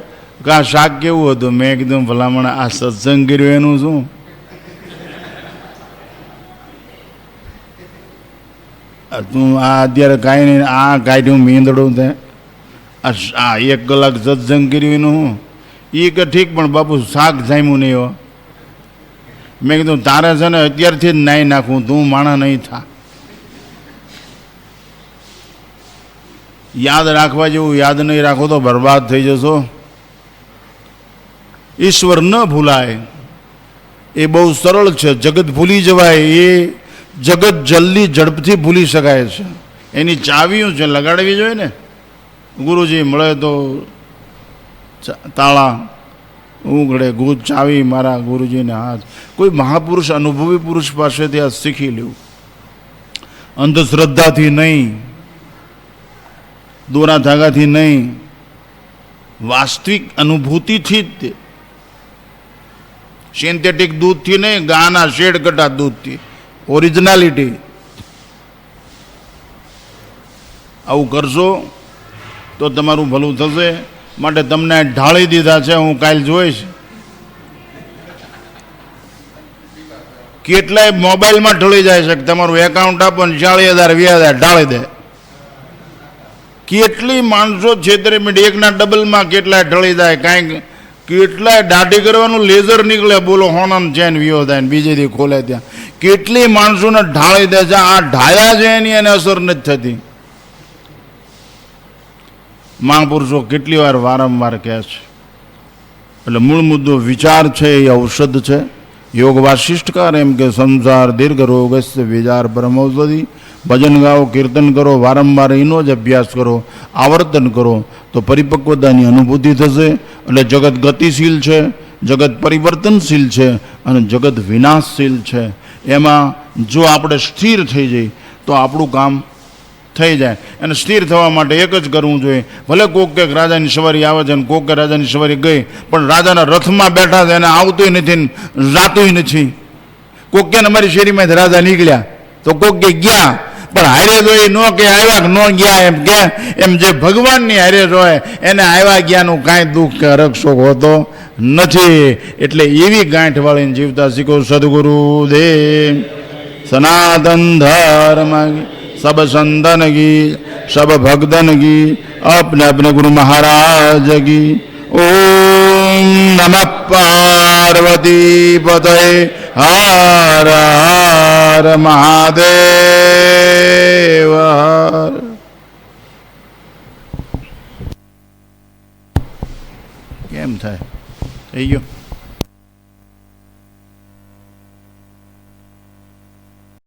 આ શાક કેવું હતું? મેં કીધું ભલામણ આ સત્સંગ કર્યો એનું શું? તું આ અત્યારે કાંઈ નહીં, આ કાઢ્યું મીંદડું તે આ 1 કલાક સત્સંગ કર્યું એનું શું? એ કે ઠીક, પણ બાપુ શાક જામ્યું નહીં હો. મેં કીધું તારે છે ને અત્યારથી જ નાહી નાખું, તું માણા નહીં થા. યાદ રાખવા જેવું યાદ નહીં રાખો તો બરબાદ થઈ જશો. ઈશ્વર ન ભૂલાય એ બહુ સરળ છે. જગત ભૂલી જવાય એ જગત જલ્દી ઝડપથી ભૂલી શકાય છે. એની ચાવીઓ છે, લગાડવી જોઈએ ને. ગુરુજી મળે તો તાળા ઉઘડે, ગુજ ચાવી મારા ગુરુજીને હાથ. કોઈ મહાપુરુષ, અનુભવી પુરુષ પાસેથી આ શીખી લેવું. અંધશ્રદ્ધાથી નહીં, દોરા ધાગાથી નહીં, વાસ્તવિક અનુભૂતિથી જ. તે સિન્થેટિક દૂધથી નહીં, ગાના શેડ કટા દૂધથી, ઓરિજિનાલિટી. આવું કરશો તો તમારું ભલું થશે. માટે તમને ઢાળી દીધા છે, હું કાલ જોઈશ. કેટલાય મોબાઈલમાં ઢળી જાય છે. તમારું એકાઉન્ટ આપો ને 40,000 20,000 ઢાળી દે. કેટલી માણસો છેતરે મિનિટ એકના ડબલમાં કેટલાય ઢળી જાય. કાંઈક કેટલાય દાઢી કરવાનું લેઝર નીકળે, બોલો હોનામ ચેન વિયો થાય ને બીજે દી ખોલે ત્યાં. કેટલી માણસોને ઢાળી દે છે. આ ઢાળ્યા છે એની એને અસર નથી થતી. મહાપુરુષો કેટલી વાર વારંવાર કહે છે. એટલે મૂળ મુદ્દો વિચાર છે એ ઔષધ છે. યોગ વાસિષ્ઠકાર એમ કે સંસાર દીર્ઘ રોગસ્ય વિચાર પરમૌષધિ. ભજન ગાઓ, કીર્તન કરો, વારંવાર એનો જ અભ્યાસ કરો, આવર્તન કરો, તો પરિપક્વતાની અનુભૂતિ થશે. એટલે જગત ગતિશીલ છે, જગત પરિવર્તનશીલ છે અને જગત વિનાશશીલ છે. એમાં જો આપણે સ્થિર થઈ જઈએ તો આપણું કામ થઈ જાય. અને સ્થિર થવા માટે એક જ કરવું જોઈએ. ભલે કોક કે રાજાની સવારી આવે છે ને કોક કે રાજાની સવારી ગઈ, પણ રાજાના રથમાં બેઠા છે એને આવતુંય નથી ને જાતુંય નથી. કોક કે અમારી શેરીમાંથી રાજા નીકળ્યા, તો કોક કે ગયા, પણ હારે તો એ નો કે આવ્યા કે ન ગયા. એમ કે એમ જે ભગવાનની હારે હોય એને આવ્યા ગયાનું કાંઈ દુઃખ કે હરકશોક હોતો નથી. એટલે એવી ગાંઠ વાળીને જીવતા શીખો. સદગુરુ દેવ સનાતન ધર્મ सब संतन की, सब भक्तन की, अपने अपने गुरु महाराज की. ओम नमः पार्वती पतये हर हर महादेव. કેમ થાય? થઈ ગયો.